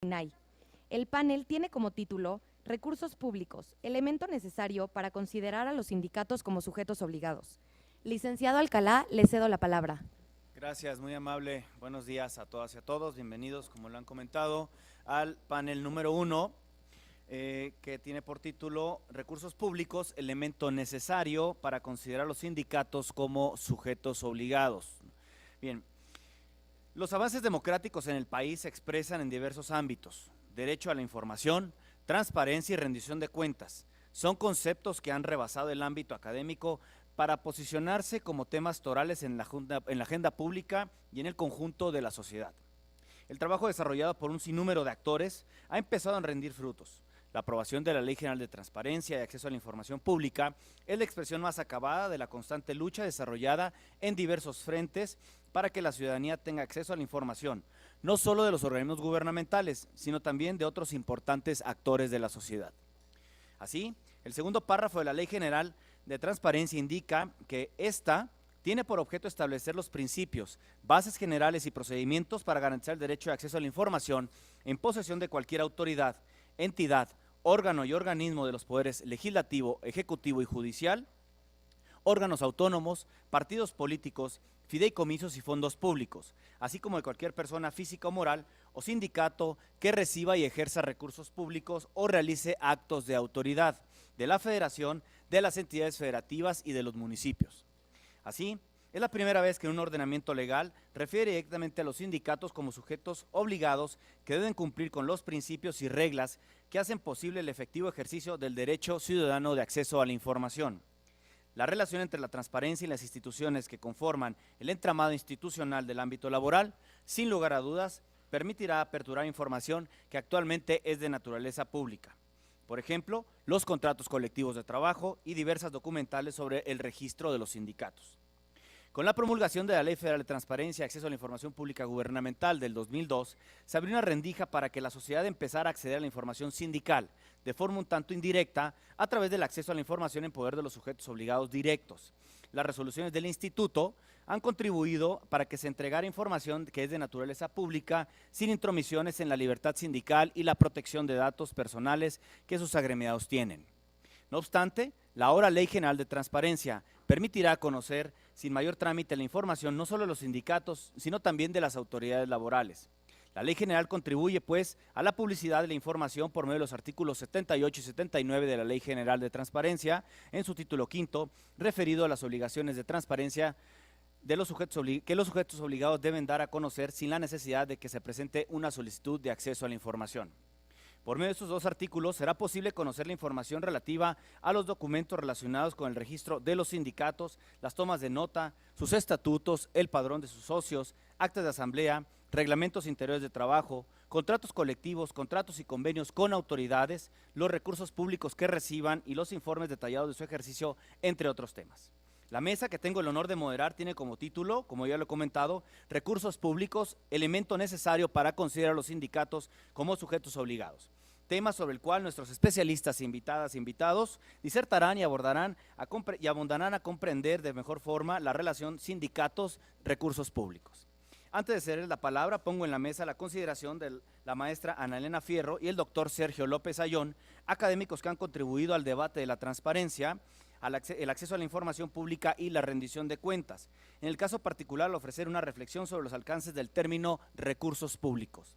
INAI. El panel tiene como título Recursos públicos, elemento necesario para considerar a los sindicatos como sujetos obligados. Licenciado Alcalá, le cedo la palabra. Gracias, muy amable. Buenos días a todas y a todos. Bienvenidos, como lo han comentado, al panel número 1, que tiene por título Recursos públicos, elemento necesario para considerar a los sindicatos como sujetos obligados. Bien, los avances democráticos en el país se expresan en diversos ámbitos: derecho a la información, transparencia y rendición de cuentas. Son conceptos que han rebasado el ámbito académico para posicionarse como temas torales en la agenda pública y en el conjunto de la sociedad. El trabajo desarrollado por un sinnúmero de actores ha empezado a rendir frutos. La aprobación de la Ley General de Transparencia y Acceso a la Información Pública es la expresión más acabada de la constante lucha desarrollada en diversos frentes para que la ciudadanía tenga acceso a la información, no solo de los organismos gubernamentales, sino también de otros importantes actores de la sociedad. Así, el segundo párrafo de la Ley General de Transparencia indica que ésta tiene por objeto establecer los principios, bases generales y procedimientos para garantizar el derecho de acceso a la información en posesión de cualquier autoridad, entidad, órgano y organismo de los poderes legislativo, ejecutivo y judicial, órganos autónomos, partidos políticos, fideicomisos y fondos públicos, así como de cualquier persona física o moral o sindicato que reciba y ejerza recursos públicos o realice actos de autoridad de la Federación, de las entidades federativas y de los municipios. Así, es la primera vez que un ordenamiento legal refiere directamente a los sindicatos como sujetos obligados que deben cumplir con los principios y reglas que hacen posible el efectivo ejercicio del derecho ciudadano de acceso a la información. La relación entre la transparencia y las instituciones que conforman el entramado institucional del ámbito laboral, sin lugar a dudas, permitirá aperturar información que actualmente es de naturaleza pública. Por ejemplo, los contratos colectivos de trabajo y diversas documentales sobre el registro de los sindicatos. Con la promulgación de la Ley Federal de Transparencia y Acceso a la Información Pública Gubernamental del 2002, se abrió una rendija para que la sociedad empezara a acceder a la información sindical, de forma un tanto indirecta, a través del acceso a la información en poder de los sujetos obligados directos. Las resoluciones del Instituto han contribuido para que se entregara información que es de naturaleza pública, sin intromisiones en la libertad sindical y la protección de datos personales que sus agremiados tienen. No obstante, la ahora Ley General de Transparencia permitirá conocer sin mayor trámite la información no solo de los sindicatos, sino también de las autoridades laborales. La Ley General contribuye, pues, a la publicidad de la información por medio de los artículos 78 y 79 de la Ley General de Transparencia, en su título quinto, referido a las obligaciones de transparencia de los sujetos que los sujetos obligados deben dar a conocer sin la necesidad de que se presente una solicitud de acceso a la información. Por medio de estos dos artículos será posible conocer la información relativa a los documentos relacionados con el registro de los sindicatos, las tomas de nota, sus estatutos, el padrón de sus socios, actas de asamblea, reglamentos interiores de trabajo, contratos colectivos, contratos y convenios con autoridades, los recursos públicos que reciban y los informes detallados de su ejercicio, entre otros temas. La mesa que tengo el honor de moderar tiene como título, como ya lo he comentado, Recursos públicos, elemento necesario para considerar a los sindicatos como sujetos obligados. Tema sobre el cual nuestros especialistas, invitadas e invitados, disertarán y abondarán a comprender de mejor forma la relación sindicatos-recursos públicos. Antes de ceder la palabra, pongo en la mesa la consideración de la maestra Ana Elena Fierro y el doctor Sergio López Ayón, académicos que han contribuido al debate de la transparencia, el acceso a la información pública y la rendición de cuentas. En el caso particular, al ofrecer una reflexión sobre los alcances del término recursos públicos.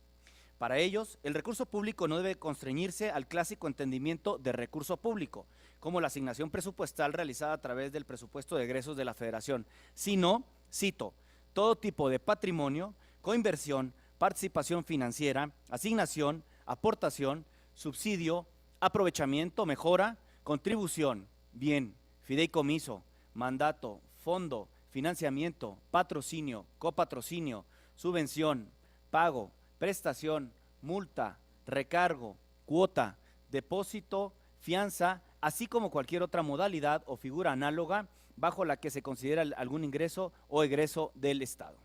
Para ellos, el recurso público no debe constreñirse al clásico entendimiento de recurso público, como la asignación presupuestal realizada a través del presupuesto de egresos de la Federación, sino, cito, todo tipo de patrimonio, coinversión, participación financiera, asignación, aportación, subsidio, aprovechamiento, mejora, contribución, bien, fideicomiso, mandato, fondo, financiamiento, patrocinio, copatrocinio, subvención, pago, prestación, multa, recargo, cuota, depósito, fianza, así como cualquier otra modalidad o figura análoga bajo la que se considera algún ingreso o egreso del Estado.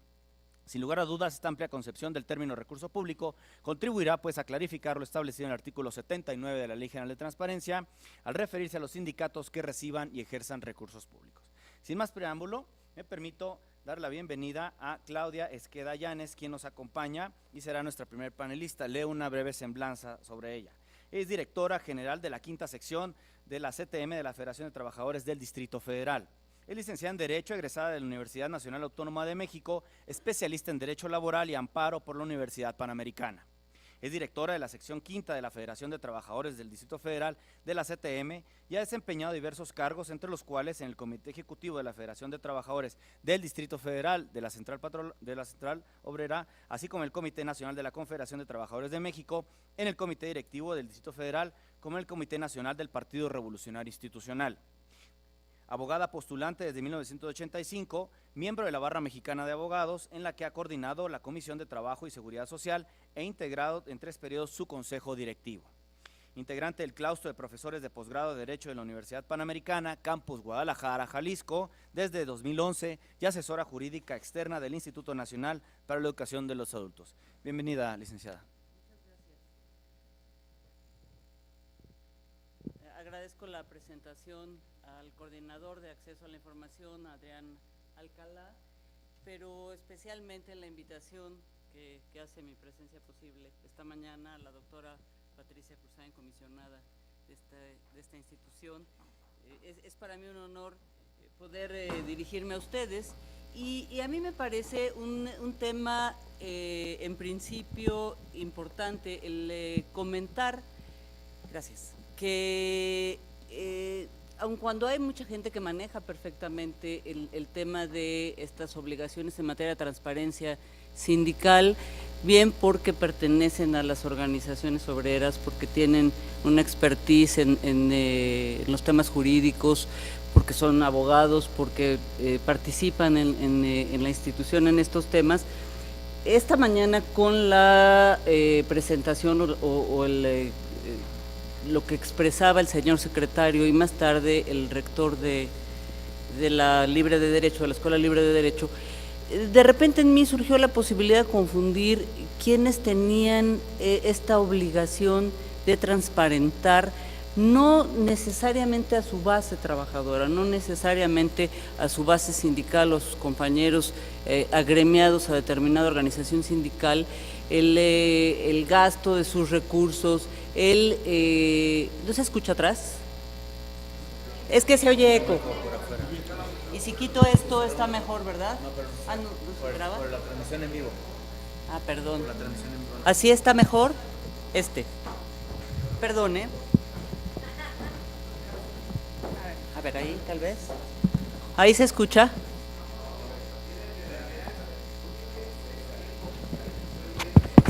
Sin lugar a dudas, esta amplia concepción del término recurso público contribuirá pues a clarificar lo establecido en el artículo 79 de la Ley General de Transparencia al referirse a los sindicatos que reciban y ejerzan recursos públicos. Sin más preámbulo, me permito dar la bienvenida a Claudia Esqueda Llanes, quien nos acompaña y será nuestra primer panelista. Leo una breve semblanza sobre ella. Es directora general de la quinta sección de la CTM de la Federación de Trabajadores del Distrito Federal. Es licenciada en Derecho, egresada de la Universidad Nacional Autónoma de México, especialista en Derecho Laboral y Amparo por la Universidad Panamericana. Es directora de la sección quinta de la Federación de Trabajadores del Distrito Federal de la CTM y ha desempeñado diversos cargos, entre los cuales en el Comité Ejecutivo de la Federación de Trabajadores del Distrito Federal de la Central Obrera, así como el Comité Nacional de la Confederación de Trabajadores de México, en el Comité Directivo del Distrito Federal, como en el Comité Nacional del Partido Revolucionario Institucional. Abogada postulante desde 1985, miembro de la Barra Mexicana de Abogados, en la que ha coordinado la Comisión de Trabajo y Seguridad Social e integrado en 3 periodos su consejo directivo. Integrante del claustro de profesores de posgrado de Derecho de la Universidad Panamericana, Campus Guadalajara, Jalisco, desde 2011, y asesora jurídica externa del Instituto Nacional para la Educación de los Adultos. Bienvenida, licenciada. Agradezco la presentación al coordinador de acceso a la información, Adrián Alcalá, pero especialmente la invitación que hace mi presencia posible esta mañana a la doctora Patricia Cruzán, comisionada de esta institución. Es para mí un honor poder dirigirme a ustedes y a mí me parece un tema en principio importante el comentar, gracias, que aun cuando hay mucha gente que maneja perfectamente el tema de estas obligaciones en materia de transparencia sindical, bien porque pertenecen a las organizaciones obreras, porque tienen una expertise en los temas jurídicos, porque son abogados, porque participan en la institución en estos temas. Esta mañana con la presentación lo que expresaba el señor secretario y más tarde el rector de la Libre de Derecho, de la Escuela Libre de Derecho, de repente en mí surgió la posibilidad de confundir quiénes tenían esta obligación de transparentar, no necesariamente a su base trabajadora, no necesariamente a su base sindical o a sus compañeros agremiados a determinada organización sindical, el gasto de sus recursos, ¿no se escucha atrás? Es que se oye eco. Y si quito esto está mejor, ¿verdad? No, pero ¿no se graba? por la transmisión en vivo. Ah, perdón. Por la transmisión en vivo. ¿Así está mejor? Perdone. A ver, ahí tal vez. ¿Ahí se escucha?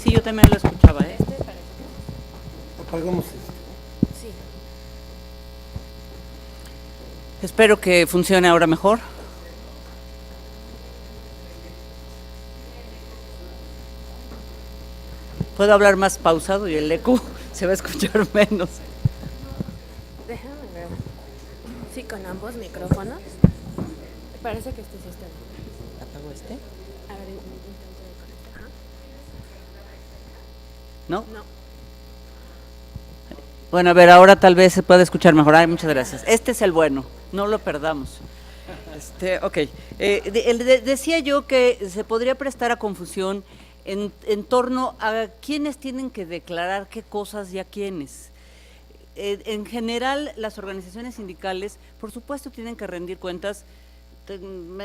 Sí, yo también lo escuchaba, ¿eh? Apagamos esto. Sí. Espero que funcione ahora mejor. Puedo hablar más pausado y el eco se va a escuchar menos. Déjame ver. Sí, con ambos micrófonos. Parece que este sí está bien. ¿Apago este? A ver, intento de conectar. Ajá. ¿No? No. Bueno, a ver, ahora tal vez se puede escuchar mejor. Ay, muchas gracias. Este es el bueno, no lo perdamos. Ok. Decía yo que se podría prestar a confusión en torno a quiénes tienen que declarar qué cosas y a quiénes. En general, las organizaciones sindicales, por supuesto, tienen que rendir cuentas.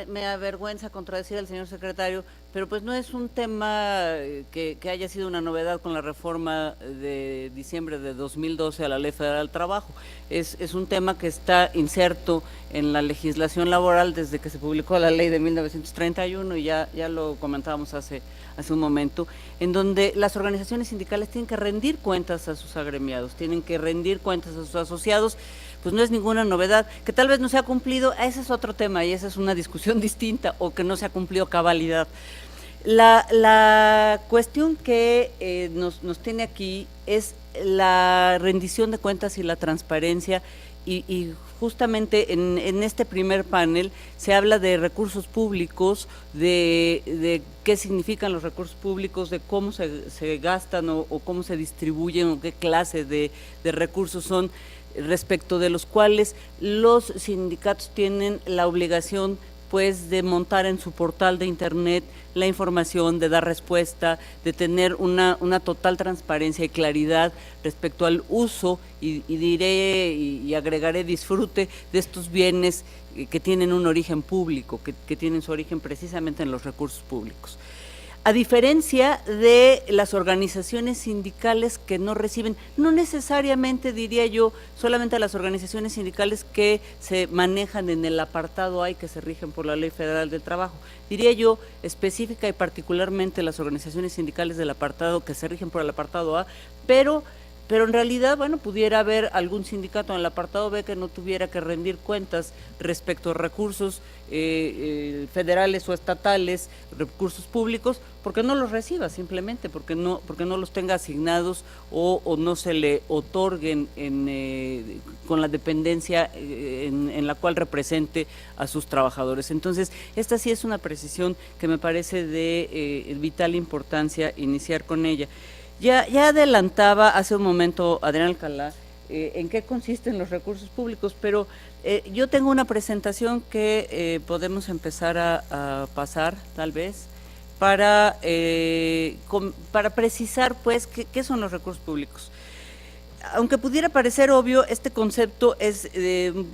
Me avergüenza contradecir al señor secretario, pero pues no es un tema que haya sido una novedad con la reforma de diciembre de 2012 a la Ley Federal del Trabajo. Es un tema que está inserto en la legislación laboral desde que se publicó la ley de 1931 y ya lo comentábamos hace un momento, en donde las organizaciones sindicales tienen que rendir cuentas a sus agremiados, tienen que rendir cuentas a sus asociados. Pues no es ninguna novedad, que tal vez no se ha cumplido, ese es otro tema y esa es una discusión distinta, o que no se ha cumplido cabalidad. La cuestión que nos tiene aquí es la rendición de cuentas y la transparencia, y justamente en este primer panel se habla de recursos públicos, de qué significan los recursos públicos, de cómo se gastan o cómo se distribuyen, o qué clase de recursos son, respecto de los cuales los sindicatos tienen la obligación pues de montar en su portal de internet la información, de dar respuesta, de tener una total transparencia y claridad respecto al uso y diré y agregaré disfrute de estos bienes que tienen un origen público, que tienen su origen precisamente en los recursos públicos. A diferencia de las organizaciones sindicales que no reciben, no necesariamente diría yo, solamente a las organizaciones sindicales que se manejan en el apartado A y que se rigen por la Ley Federal del Trabajo, diría yo específica y particularmente las organizaciones sindicales del apartado que se rigen por el apartado A, pero en realidad, bueno, pudiera haber algún sindicato en el apartado B que no tuviera que rendir cuentas respecto a recursos federales o estatales, recursos públicos, porque no los reciba simplemente, porque no los tenga asignados o no se le otorguen con la dependencia en la cual represente a sus trabajadores. Entonces, esta sí es una precisión que me parece de vital importancia iniciar con ella. Ya adelantaba hace un momento Adrián Alcalá en qué consisten los recursos públicos, pero yo tengo una presentación que podemos empezar a pasar, tal vez, para precisar, pues, qué son los recursos públicos. Aunque pudiera parecer obvio, este concepto es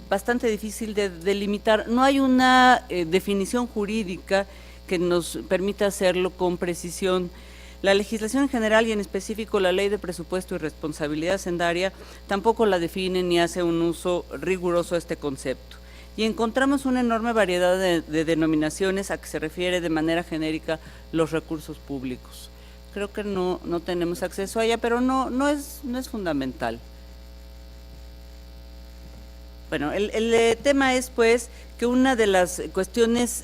bastante difícil de delimitar. No hay una definición jurídica que nos permita hacerlo con precisión. La legislación en general y en específico la Ley de Presupuesto y Responsabilidad Hacendaria tampoco la define ni hace un uso riguroso de este concepto. Y encontramos una enorme variedad de denominaciones a que se refiere de manera genérica los recursos públicos. Creo que no tenemos acceso a ella, pero no es fundamental. Bueno, el tema es pues que una de las cuestiones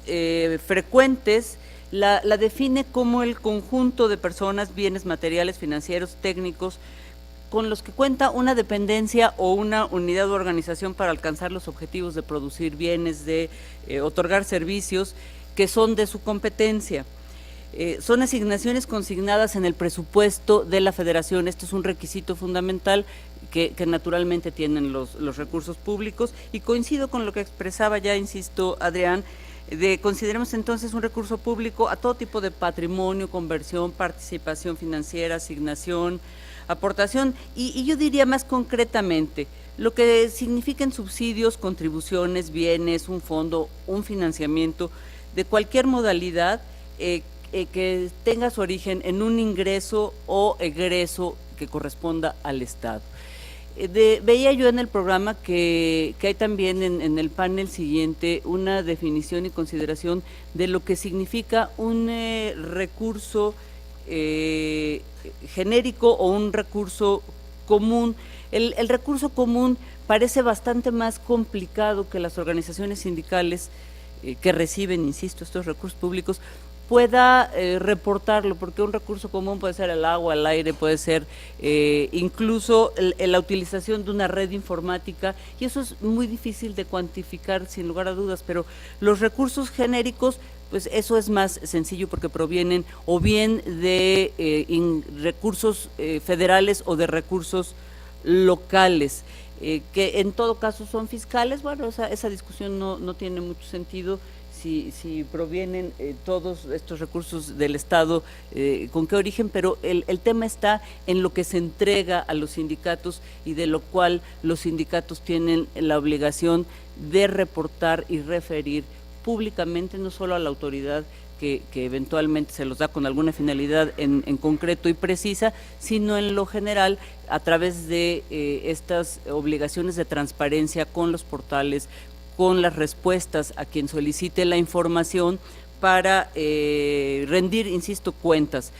frecuentes la define como el conjunto de personas, bienes materiales, financieros, técnicos, con los que cuenta una dependencia o una unidad o organización para alcanzar los objetivos de producir bienes, de otorgar servicios que son de su competencia. Son asignaciones consignadas en el presupuesto de la Federación. Esto es un requisito fundamental que naturalmente tienen los recursos públicos, y coincido con lo que expresaba ya, insisto, Adrián, consideremos entonces un recurso público a todo tipo de patrimonio, conversión, participación financiera, asignación, aportación, y yo diría más concretamente, lo que significan subsidios, contribuciones, bienes, un fondo, un financiamiento de cualquier modalidad que tenga su origen en un ingreso o egreso que corresponda al Estado. Veía yo en el programa que hay también en el panel siguiente una definición y consideración de lo que significa un recurso genérico o un recurso común. El recurso común parece bastante más complicado que las organizaciones sindicales que reciben, insisto, estos recursos públicos, pueda reportarlo, porque un recurso común puede ser el agua, el aire, puede ser incluso la utilización de una red informática, y eso es muy difícil de cuantificar sin lugar a dudas, pero los recursos genéricos, pues eso es más sencillo porque provienen o bien de recursos federales o de recursos locales, que en todo caso son fiscales. Bueno, esa discusión no tiene mucho sentido. Si provienen todos estos recursos del Estado, con qué origen, pero el tema está en lo que se entrega a los sindicatos y de lo cual los sindicatos tienen la obligación de reportar y referir públicamente, no solo a la autoridad que eventualmente se los da con alguna finalidad en concreto y precisa, sino en lo general a través de estas obligaciones de transparencia con los portales, con las respuestas a quien solicite la información para rendir, insisto, cuentas.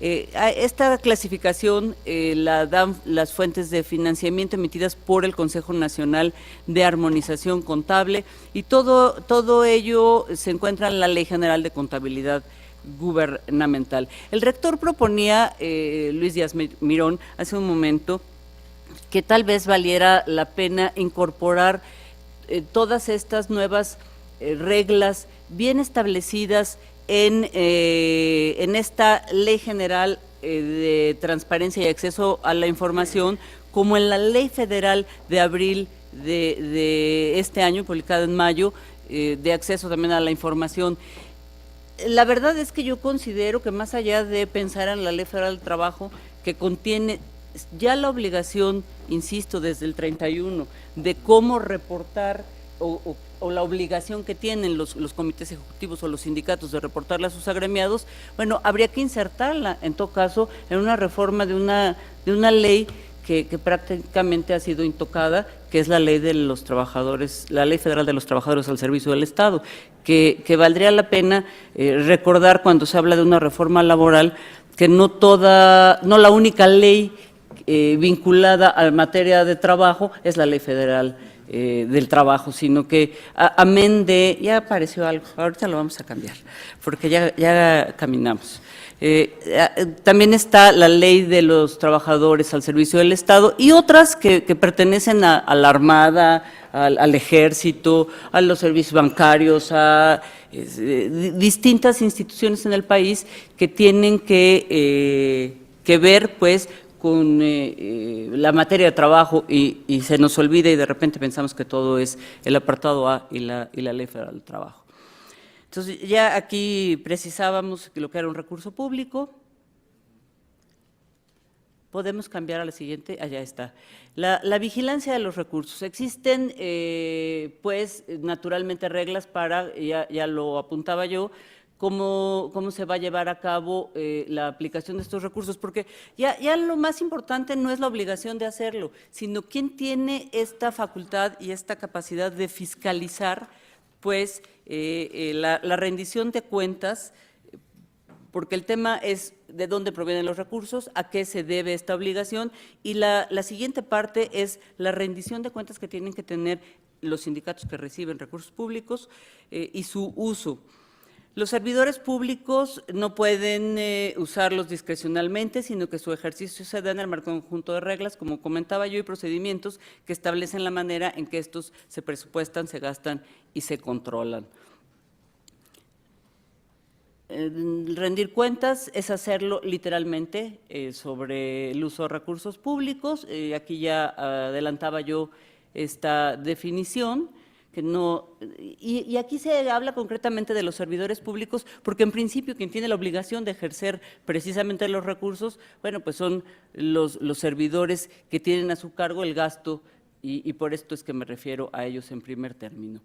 Esta clasificación la dan las fuentes de financiamiento emitidas por el Consejo Nacional de Armonización Contable, y todo ello se encuentra en la Ley General de Contabilidad Gubernamental. El rector proponía, Luis Díaz Mirón, hace un momento, que tal vez valiera la pena incorporar todas estas nuevas reglas bien establecidas en esta Ley General de Transparencia y Acceso a la Información, como en la Ley Federal de abril de este año, publicada en mayo, de acceso también a la información. La verdad es que yo considero que más allá de pensar en la Ley Federal del Trabajo, que contiene ya la obligación, insisto, desde el 31, de cómo reportar o la obligación que tienen los comités ejecutivos o los sindicatos de reportarla a sus agremiados, bueno, habría que insertarla, en todo caso, en una reforma de una ley que prácticamente ha sido intocada, que es la ley de los trabajadores, la Ley Federal de los Trabajadores al Servicio del Estado, que valdría la pena recordar cuando se habla de una reforma laboral, que no la única ley vinculada a materia de trabajo es la Ley Federal del Trabajo, sino que amén de, ya apareció algo, ahorita lo vamos a cambiar, porque ya caminamos. También está la Ley de los Trabajadores al Servicio del Estado y otras que pertenecen a la Armada, al Ejército, a los servicios bancarios, a distintas instituciones en el país que tienen que ver, pues, con la materia de trabajo y se nos olvida y de repente pensamos que todo es el apartado A y la Ley Federal del Trabajo. Entonces, ya aquí precisábamos lo que era un recurso público. Podemos cambiar a la siguiente, allá está. La vigilancia de los recursos. Existen, pues, naturalmente reglas para, ya lo apuntaba yo, cómo se va a llevar a cabo la aplicación de estos recursos, porque ya lo más importante no es la obligación de hacerlo, sino quién tiene esta facultad y esta capacidad de fiscalizar, pues, la rendición de cuentas, porque el tema es de dónde provienen los recursos, a qué se debe esta obligación, y la siguiente parte es la rendición de cuentas que tienen que tener los sindicatos que reciben recursos públicos y su uso. Los servidores públicos no pueden usarlos discrecionalmente, sino que su ejercicio se da en el marco de un conjunto de reglas, como comentaba yo, y procedimientos que establecen la manera en que estos se presupuestan, se gastan y se controlan. Rendir cuentas es hacerlo literalmente sobre el uso de recursos públicos. Aquí ya adelantaba yo esta definición, que no, y aquí se habla concretamente de los servidores públicos, porque en principio quien tiene la obligación de ejercer precisamente los recursos, bueno, pues son los servidores que tienen a su cargo el gasto, y por esto es que me refiero a ellos en primer término.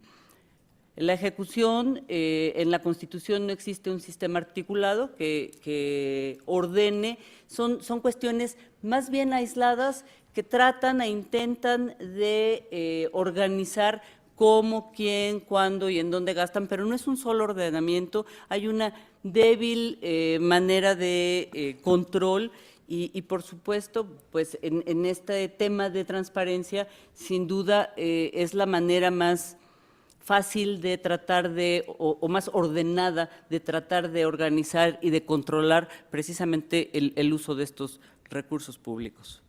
La ejecución, en la Constitución no existe un sistema articulado que ordene, son cuestiones más bien aisladas que tratan e intentan de organizar cómo, quién, cuándo y en dónde gastan, pero no es un solo ordenamiento, hay una débil manera de control y por supuesto, pues en este tema de transparencia, sin duda es la manera más fácil de tratar de, o más ordenada de tratar de organizar y de controlar precisamente el uso de estos recursos públicos.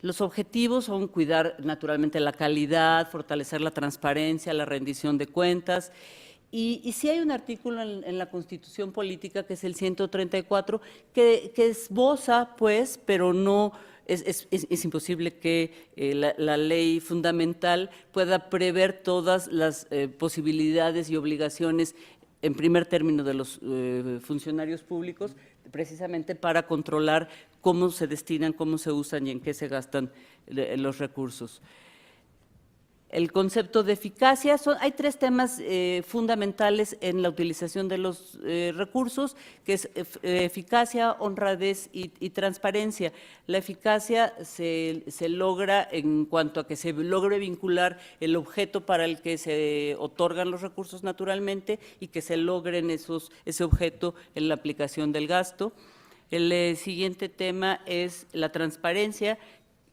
Los objetivos son cuidar naturalmente la calidad, fortalecer la transparencia, la rendición de cuentas, y sí hay un artículo en la Constitución Política, que es el 134, que esboza, pues, pero no… Es imposible que la ley fundamental pueda prever todas las posibilidades y obligaciones en primer término de los funcionarios públicos, precisamente para controlar cómo se destinan, cómo se usan y en qué se gastan los recursos. El concepto de eficacia, hay tres temas fundamentales en la utilización de los recursos, que es eficacia, honradez y transparencia. La eficacia se logra en cuanto a que se logre vincular el objeto para el que se otorgan los recursos naturalmente y que se logren ese objeto en la aplicación del gasto. El siguiente tema es la transparencia,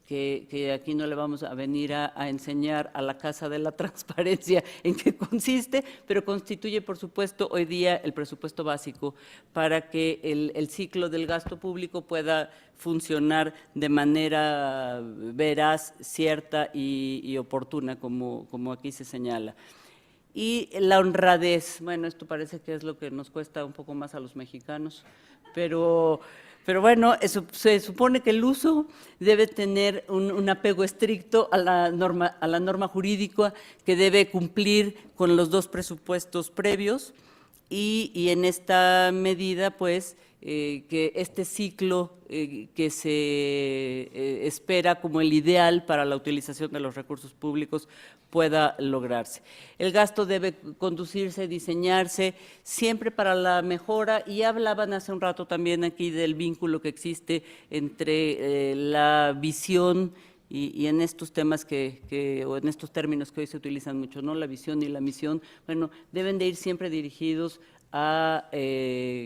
que aquí no le vamos a venir a enseñar a la casa de la transparencia en qué consiste, pero constituye, por supuesto, hoy día el presupuesto básico para que el ciclo del gasto público pueda funcionar de manera veraz, cierta y oportuna, como aquí se señala. Y la honradez, bueno, esto parece que es lo que nos cuesta un poco más a los mexicanos, pero Pero bueno, eso, se supone que el uso debe tener un apego estricto a la norma jurídica, que debe cumplir con los 2 presupuestos previos, y en esta medida, pues, que este ciclo que se espera como el ideal para la utilización de los recursos públicos pueda lograrse. El gasto debe conducirse, diseñarse siempre para la mejora, y hablaban hace un rato también aquí del vínculo que existe entre la visión y en estos temas o en estos términos que hoy se utilizan mucho, ¿no? La visión y la misión, bueno, deben de ir siempre dirigidos a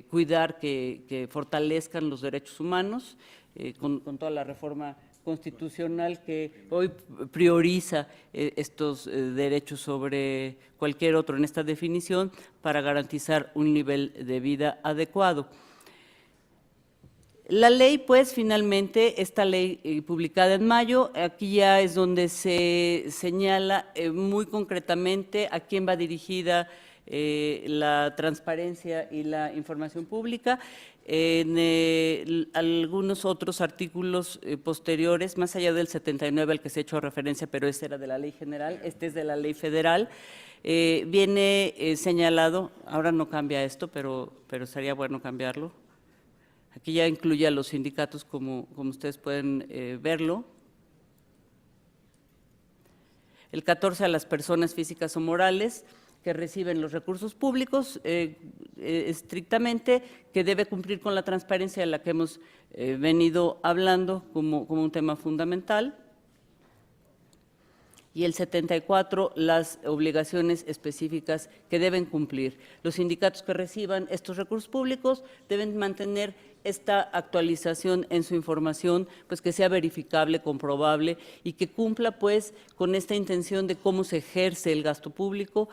cuidar que fortalezcan los derechos humanos, con toda la reforma constitucional que hoy prioriza estos derechos sobre cualquier otro en esta definición, para garantizar un nivel de vida adecuado. La ley, pues, finalmente, esta ley publicada en mayo, aquí ya es donde se señala muy concretamente a quién va dirigida la transparencia y la información pública. En algunos otros artículos posteriores, más allá del 79 al que se ha hecho referencia, pero ese era de la ley general, este es de la ley federal, viene señalado, ahora no cambia esto, pero sería bueno cambiarlo. Aquí ya incluye a los sindicatos, como ustedes pueden verlo. El 14 a las personas físicas o morales que reciben los recursos públicos, estrictamente, que debe cumplir con la transparencia de la que hemos venido hablando como un tema fundamental. Y el 74, las obligaciones específicas que deben cumplir. Los sindicatos que reciban estos recursos públicos deben mantener esta actualización en su información, pues que sea verificable, comprobable, y que cumpla, pues, con esta intención de cómo se ejerce el gasto público,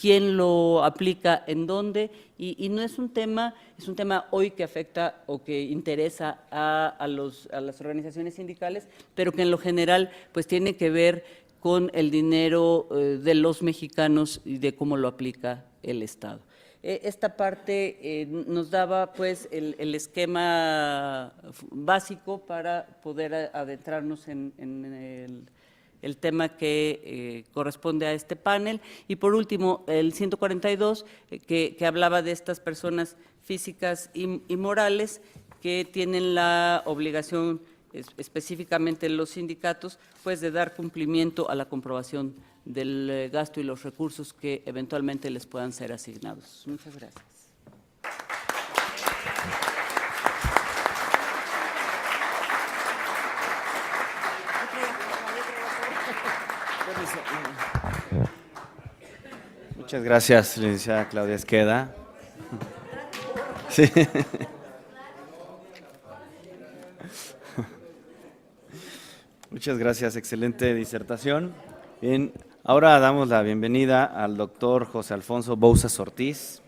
quién lo aplica, en dónde, y no es un tema, es un tema hoy que afecta o que interesa a las organizaciones sindicales, pero que en lo general pues tiene que ver con el dinero de los mexicanos y de cómo lo aplica el Estado. Esta parte nos daba pues el esquema básico para poder adentrarnos en el tema que corresponde a este panel. Y por último, el 142, que hablaba de estas personas físicas y morales que tienen la obligación, específicamente los sindicatos, pues de dar cumplimiento a la comprobación del gasto y los recursos que eventualmente les puedan ser asignados. Muchas gracias. Muchas gracias, licenciada Claudia Esqueda. Sí. Muchas gracias, excelente disertación. Bien, ahora damos la bienvenida al doctor José Alfonso Bouzas Ortiz,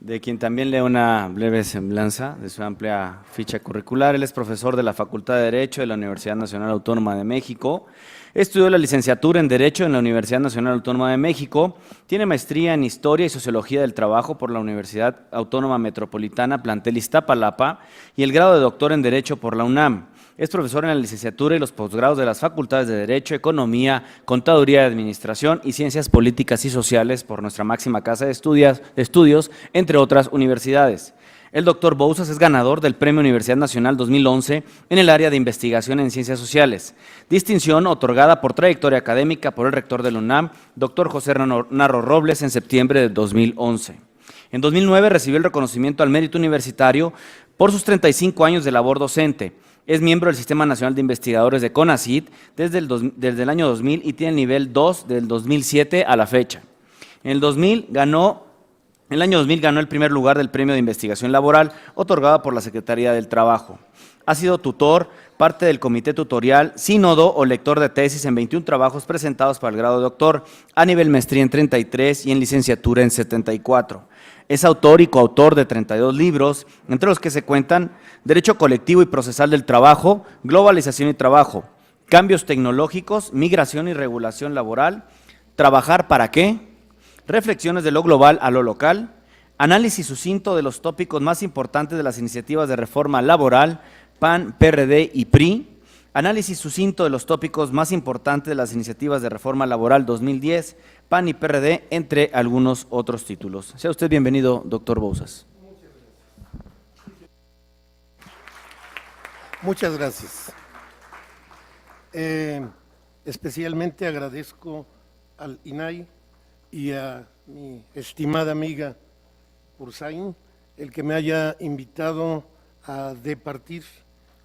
de quien también leo una breve semblanza de su amplia ficha curricular. Él es profesor de la Facultad de Derecho de la Universidad Nacional Autónoma de México. Estudió la licenciatura en Derecho en la Universidad Nacional Autónoma de México. Tiene maestría en Historia y Sociología del Trabajo por la Universidad Autónoma Metropolitana, plantel Iztapalapa, y el grado de doctor en Derecho por la UNAM. Es profesor en la licenciatura y los posgrados de las facultades de Derecho, Economía, Contaduría y Administración y Ciencias Políticas y Sociales por nuestra máxima casa de estudios, entre otras universidades. El doctor Bouzas es ganador del Premio Universidad Nacional 2011 en el área de investigación en ciencias sociales, distinción otorgada por trayectoria académica por el rector de la UNAM, doctor José Narro Robles, en septiembre de 2011. En 2009 recibió el reconocimiento al mérito universitario por sus 35 años de labor docente. Es miembro del Sistema Nacional de Investigadores de CONACYT desde el año 2000 y tiene el nivel 2 del 2007 a la fecha. En el año 2000 ganó el primer lugar del Premio de Investigación Laboral otorgado por la Secretaría del Trabajo. Ha sido tutor, parte del comité tutorial, sínodo o lector de tesis en 21 trabajos presentados para el grado de doctor, a nivel maestría en 33 y en licenciatura en 74. Es autor y coautor de 32 libros, entre los que se cuentan Derecho Colectivo y Procesal del Trabajo, Globalización y Trabajo, Cambios Tecnológicos, Migración y Regulación Laboral, Trabajar para qué, Reflexiones de lo global a lo local, Análisis sucinto de los tópicos más importantes de las iniciativas de reforma laboral, PAN, PRD y PRI. Análisis sucinto de los tópicos más importantes de las iniciativas de reforma laboral 2010, PAN y PRD, entre algunos otros títulos. Sea usted bienvenido, doctor Bouzas. Muchas gracias. Especialmente agradezco al INAI y a mi estimada amiga Ursain el que me haya invitado a departir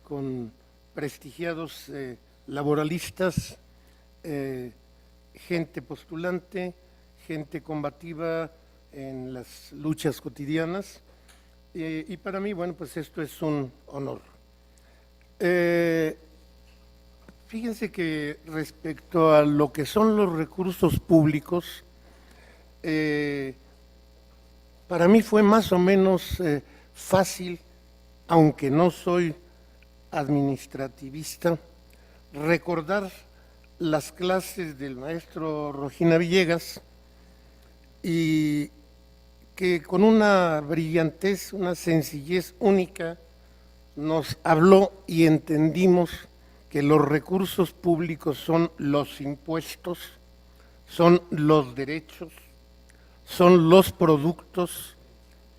con prestigiados laboralistas, gente postulante, gente combativa en las luchas cotidianas, y para mí, bueno, pues esto es un honor. Fíjense que respecto a lo que son los recursos públicos, para mí fue más o menos fácil, aunque no soy administrativista, recordar las clases del maestro Rogina Villegas, y que con una brillantez, una sencillez única, nos habló y entendimos que los recursos públicos son los impuestos, son los derechos, son los productos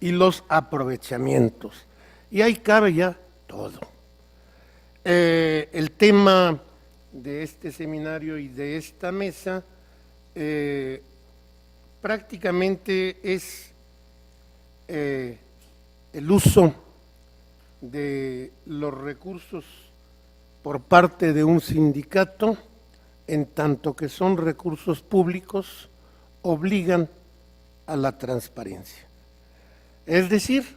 y los aprovechamientos. Y ahí cabe ya todo. El tema de este seminario y de esta mesa prácticamente es el uso de los recursos por parte de un sindicato, en tanto que son recursos públicos, obligan a la transparencia. Es decir,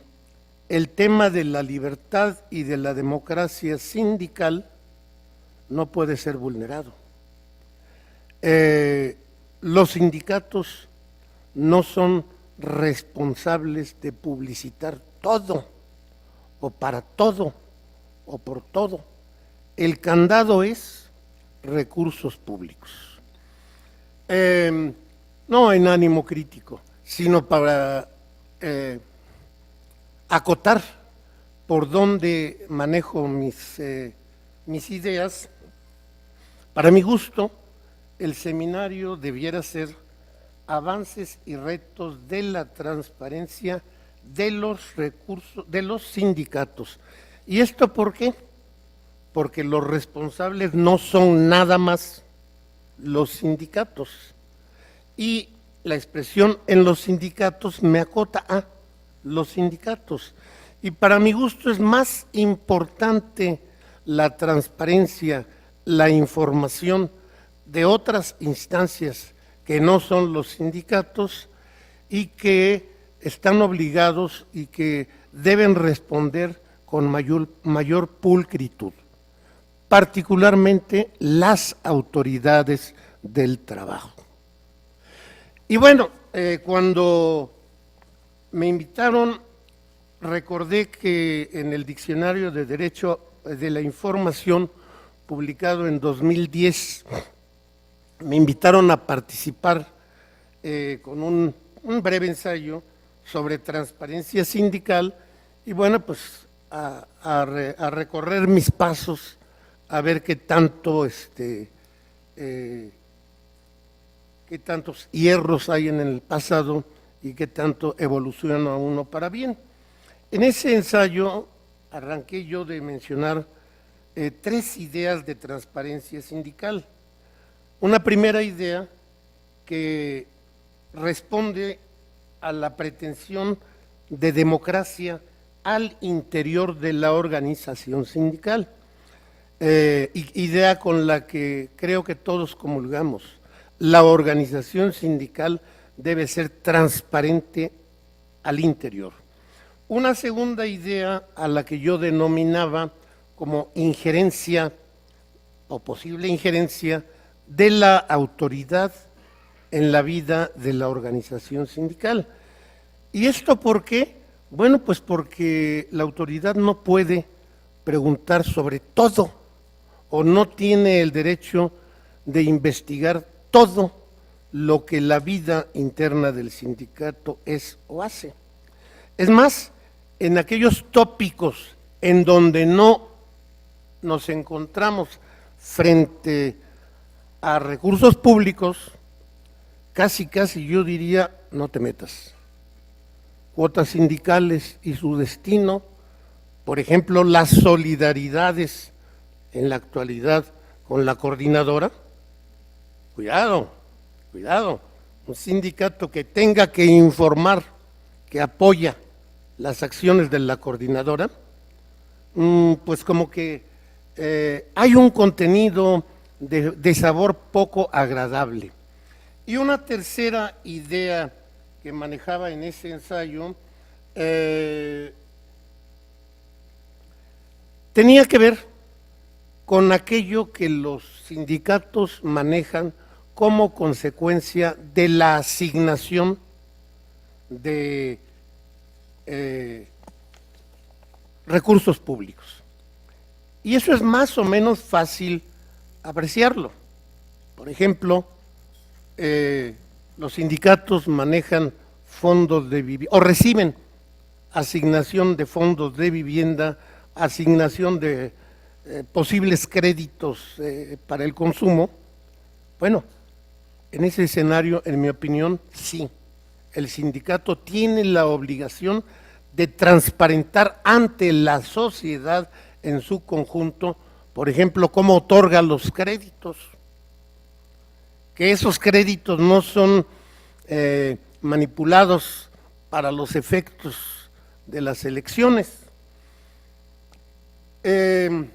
el tema de la libertad y de la democracia sindical no puede ser vulnerado. Los sindicatos no son responsables de publicitar todo, o para todo, o por todo. El candado es recursos públicos. No en ánimo crítico, sino para acotar por dónde manejo mis ideas. Para mi gusto, el seminario debiera ser avances y retos de la transparencia de los recursos, de los sindicatos. ¿Y esto por qué? Porque los responsables no son nada más los sindicatos. Y la expresión en los sindicatos me acota a los sindicatos. Y para mi gusto es más importante la transparencia, la información de otras instancias que no son los sindicatos y que están obligados y que deben responder con mayor pulcritud, particularmente las autoridades del trabajo. Y bueno, cuando me invitaron, recordé que en el Diccionario de Derecho de la Información, publicado en 2010, me invitaron a participar con un breve ensayo sobre transparencia sindical, y bueno, pues a recorrer mis pasos, a ver qué tantos hierros hay en el pasado y qué tanto evoluciona uno para bien. En ese ensayo arranqué yo de mencionar 3 ideas de transparencia sindical. Una primera idea que responde a la pretensión de democracia al interior de la organización sindical, idea con la que creo que todos comulgamos. La organización sindical debe ser transparente al interior. Una segunda idea a la que yo denominaba como injerencia o posible injerencia de la autoridad en la vida de la organización sindical. ¿Y esto por qué? Bueno, pues porque la autoridad no puede preguntar sobre todo o no tiene el derecho de investigar todo lo que la vida interna del sindicato es o hace. Es más, en aquellos tópicos en donde no nos encontramos frente a recursos públicos, casi yo diría, no te metas. Cuotas sindicales y su destino, por ejemplo, las solidaridades en la actualidad con la coordinadora, cuidado, un sindicato que tenga que informar que apoya las acciones de la coordinadora, pues como que hay un contenido de sabor poco agradable. Y una tercera idea que manejaba en ese ensayo tenía que ver con aquello que los sindicatos manejan como consecuencia de la asignación de recursos públicos. Y eso es más o menos fácil apreciarlo. Por ejemplo, los sindicatos manejan fondos de vivienda, o reciben asignación de fondos de vivienda, asignación de posibles créditos para el consumo. Bueno, en ese escenario, en mi opinión, sí, el sindicato tiene la obligación de transparentar ante la sociedad en su conjunto, por ejemplo, cómo otorga los créditos, que esos créditos no son manipulados para los efectos de las elecciones. En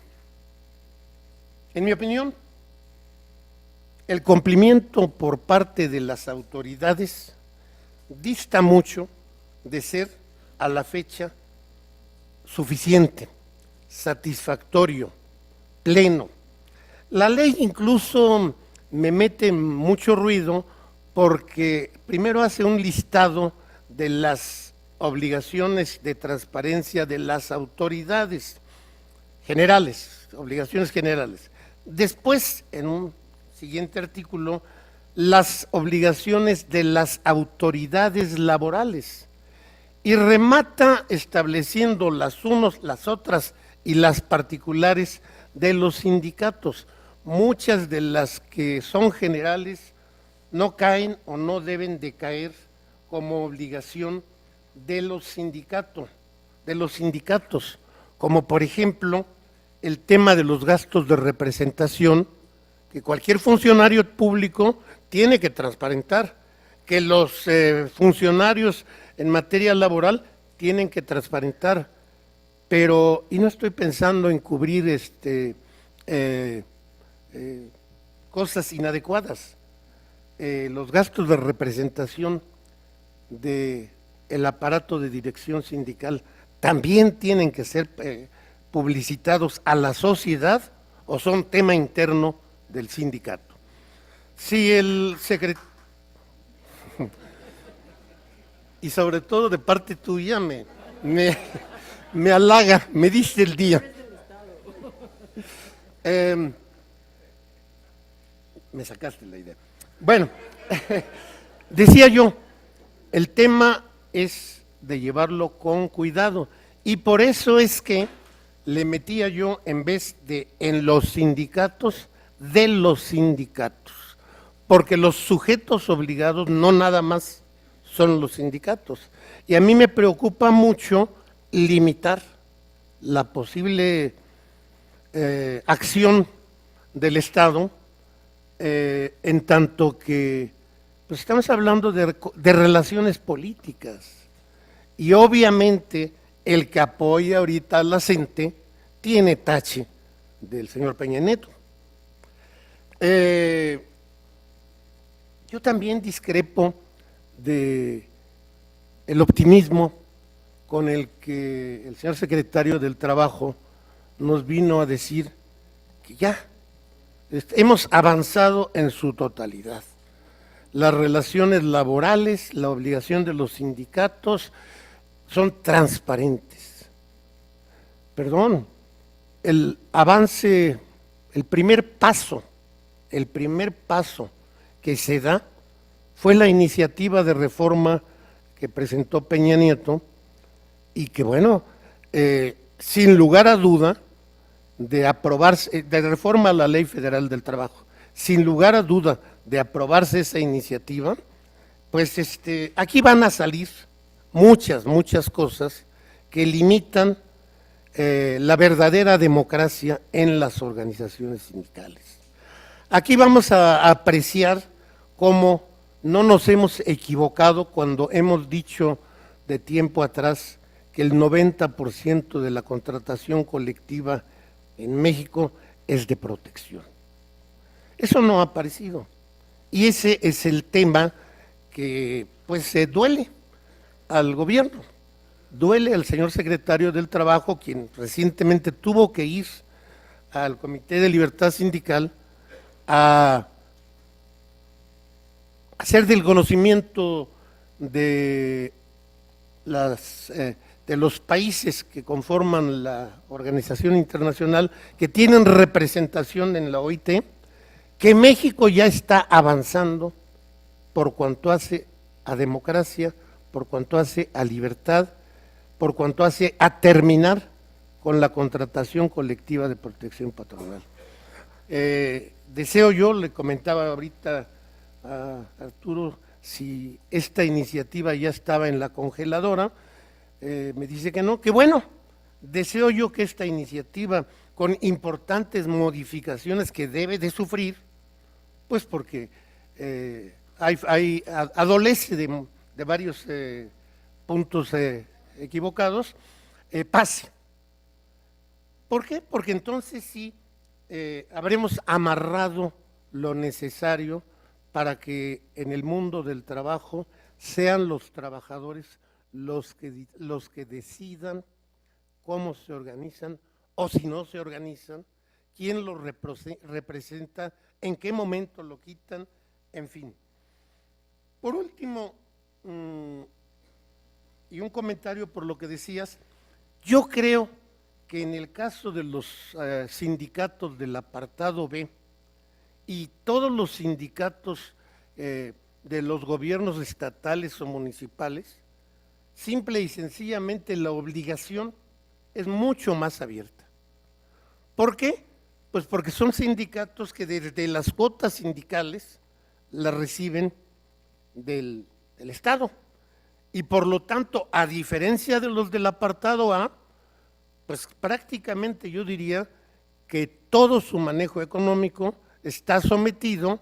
mi opinión, el cumplimiento por parte de las autoridades dista mucho de ser a la fecha suficiente, satisfactorio, pleno. La ley incluso me mete mucho ruido porque primero hace un listado de las obligaciones de transparencia de las autoridades generales, obligaciones generales. Después, en un siguiente artículo, las obligaciones de las autoridades laborales y remata estableciendo las unos, las otras y las particulares de los sindicatos. Muchas de las que son generales no caen o no deben de caer como obligación de los sindicatos, como por ejemplo el tema de los gastos de representación, que cualquier funcionario público tiene que transparentar, que los funcionarios en materia laboral tienen que transparentar, pero, y no estoy pensando en cubrir cosas inadecuadas, los gastos de representación del aparato de dirección sindical también tienen que ser publicitados a la sociedad o son tema interno del sindicato. Si el secretario, y sobre todo de parte tuya, me halaga, me dice el día. Me sacaste la idea. Bueno, decía yo, el tema es de llevarlo con cuidado y por eso es que le metía yo en vez de en los sindicatos, de los sindicatos, porque los sujetos obligados no nada más son los sindicatos. Y a mí me preocupa mucho limitar la posible acción del Estado en tanto que pues estamos hablando de relaciones políticas y obviamente el que apoya ahorita a la CENTE tiene tache del señor Peña Nieto. Yo también discrepo de el optimismo con el que el señor secretario del Trabajo nos vino a decir que ya hemos avanzado en su totalidad. Las relaciones laborales, la obligación de los sindicatos son transparentes. Perdón, el avance, el primer paso que se da fue la iniciativa de reforma que presentó Peña Nieto y que bueno, sin lugar a duda, de aprobarse, de reforma a la Ley Federal del Trabajo, sin lugar a duda de aprobarse esa iniciativa, pues aquí van a salir muchas cosas que limitan la verdadera democracia en las organizaciones sindicales. Aquí vamos a apreciar cómo no nos hemos equivocado cuando hemos dicho de tiempo atrás que el 90% de la contratación colectiva en México es de protección. Eso no ha aparecido. Y ese es el tema que pues duele al gobierno, duele al señor secretario del Trabajo, quien recientemente tuvo que ir al Comité de Libertad Sindical a hacer del conocimiento de los países que conforman la organización internacional, que tienen representación en la OIT, que México ya está avanzando por cuanto hace a democracia, por cuanto hace a libertad, por cuanto hace a terminar con la contratación colectiva de protección patronal. Deseo yo, le comentaba ahorita a Arturo, si esta iniciativa ya estaba en la congeladora, me dice que no, que bueno, deseo yo que esta iniciativa, con importantes modificaciones que debe de sufrir, pues porque adolece de varios puntos equivocados, pase. ¿Por qué? Porque entonces sí habremos amarrado lo necesario para que en el mundo del trabajo sean los trabajadores los que decidan cómo se organizan o si no se organizan, quién los representa, en qué momento lo quitan, en fin. Por último, y un comentario por lo que decías, yo creo que en el caso de los sindicatos del apartado B y todos los sindicatos de los gobiernos estatales o municipales, simple y sencillamente la obligación es mucho más abierta. ¿Por qué? Pues porque son sindicatos que desde las cuotas sindicales las reciben del Estado y por lo tanto, a diferencia de los del apartado A, pues prácticamente yo diría que todo su manejo económico está sometido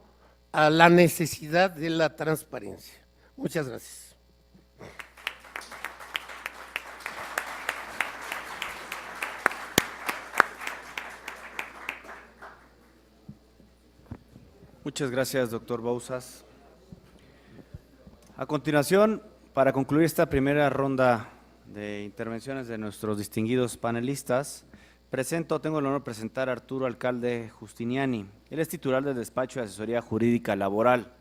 a la necesidad de la transparencia. Muchas gracias. Muchas gracias, doctor Bouzas. A continuación, para concluir esta primera ronda de intervenciones de nuestros distinguidos panelistas, tengo el honor de presentar a Arturo Alcalde Justiniani. Él es titular del Despacho de Asesoría Jurídica Laboral,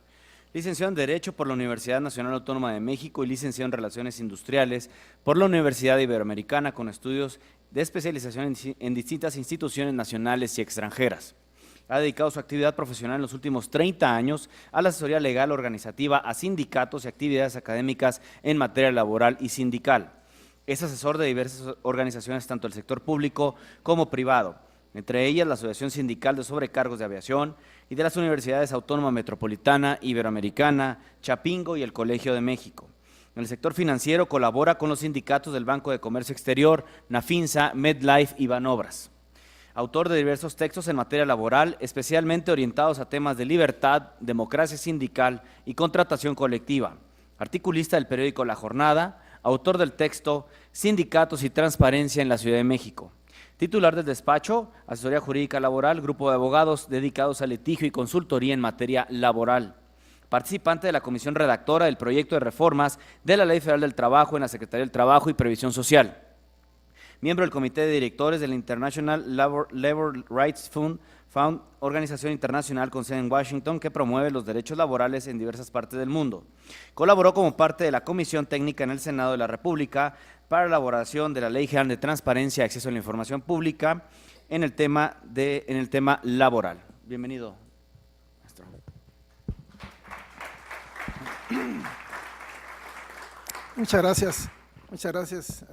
licenciado en Derecho por la Universidad Nacional Autónoma de México y licenciado en Relaciones Industriales por la Universidad Iberoamericana, con estudios de especialización en distintas instituciones nacionales y extranjeras. Ha dedicado su actividad profesional en los últimos 30 años a la asesoría legal organizativa a sindicatos y actividades académicas en materia laboral y sindical. Es asesor de diversas organizaciones, tanto del sector público como privado, entre ellas la Asociación Sindical de Sobrecargos de Aviación y de las Universidades Autónoma Metropolitana, Iberoamericana, Chapingo y el Colegio de México. En el sector financiero colabora con los sindicatos del Banco de Comercio Exterior, Nafinsa, MedLife y Banobras. Autor de diversos textos en materia laboral, especialmente orientados a temas de libertad, democracia sindical y contratación colectiva. Articulista del periódico La Jornada, autor del texto Sindicatos y Transparencia en la Ciudad de México. Titular del despacho, Asesoría Jurídica Laboral, grupo de abogados dedicados al litigio y consultoría en materia laboral. Participante de la comisión redactora del proyecto de reformas de la Ley Federal del Trabajo en la Secretaría del Trabajo y Previsión Social. Miembro del Comité de Directores del International Labor Rights Fund, organización internacional con sede en Washington que promueve los derechos laborales en diversas partes del mundo. Colaboró como parte de la Comisión Técnica en el Senado de la República para la elaboración de la Ley General de Transparencia y Acceso a la Información Pública en el tema laboral. Bienvenido, maestro. Muchas gracias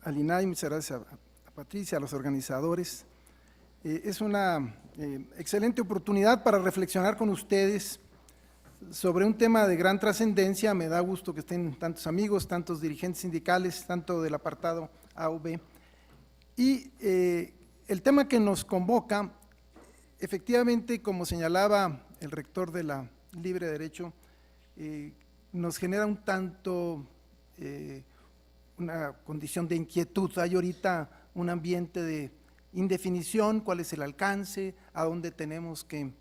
al INAI, muchas gracias a Patricia, a los organizadores. Es una excelente oportunidad para reflexionar con ustedes sobre un tema de gran trascendencia. Me da gusto que estén tantos amigos, tantos dirigentes sindicales, tanto del apartado A o B. Y el tema que nos convoca, efectivamente, como señalaba el rector de la Libre Derecho, nos genera un tanto una condición de inquietud. Hay ahorita un ambiente de indefinición, cuál es el alcance, a dónde tenemos que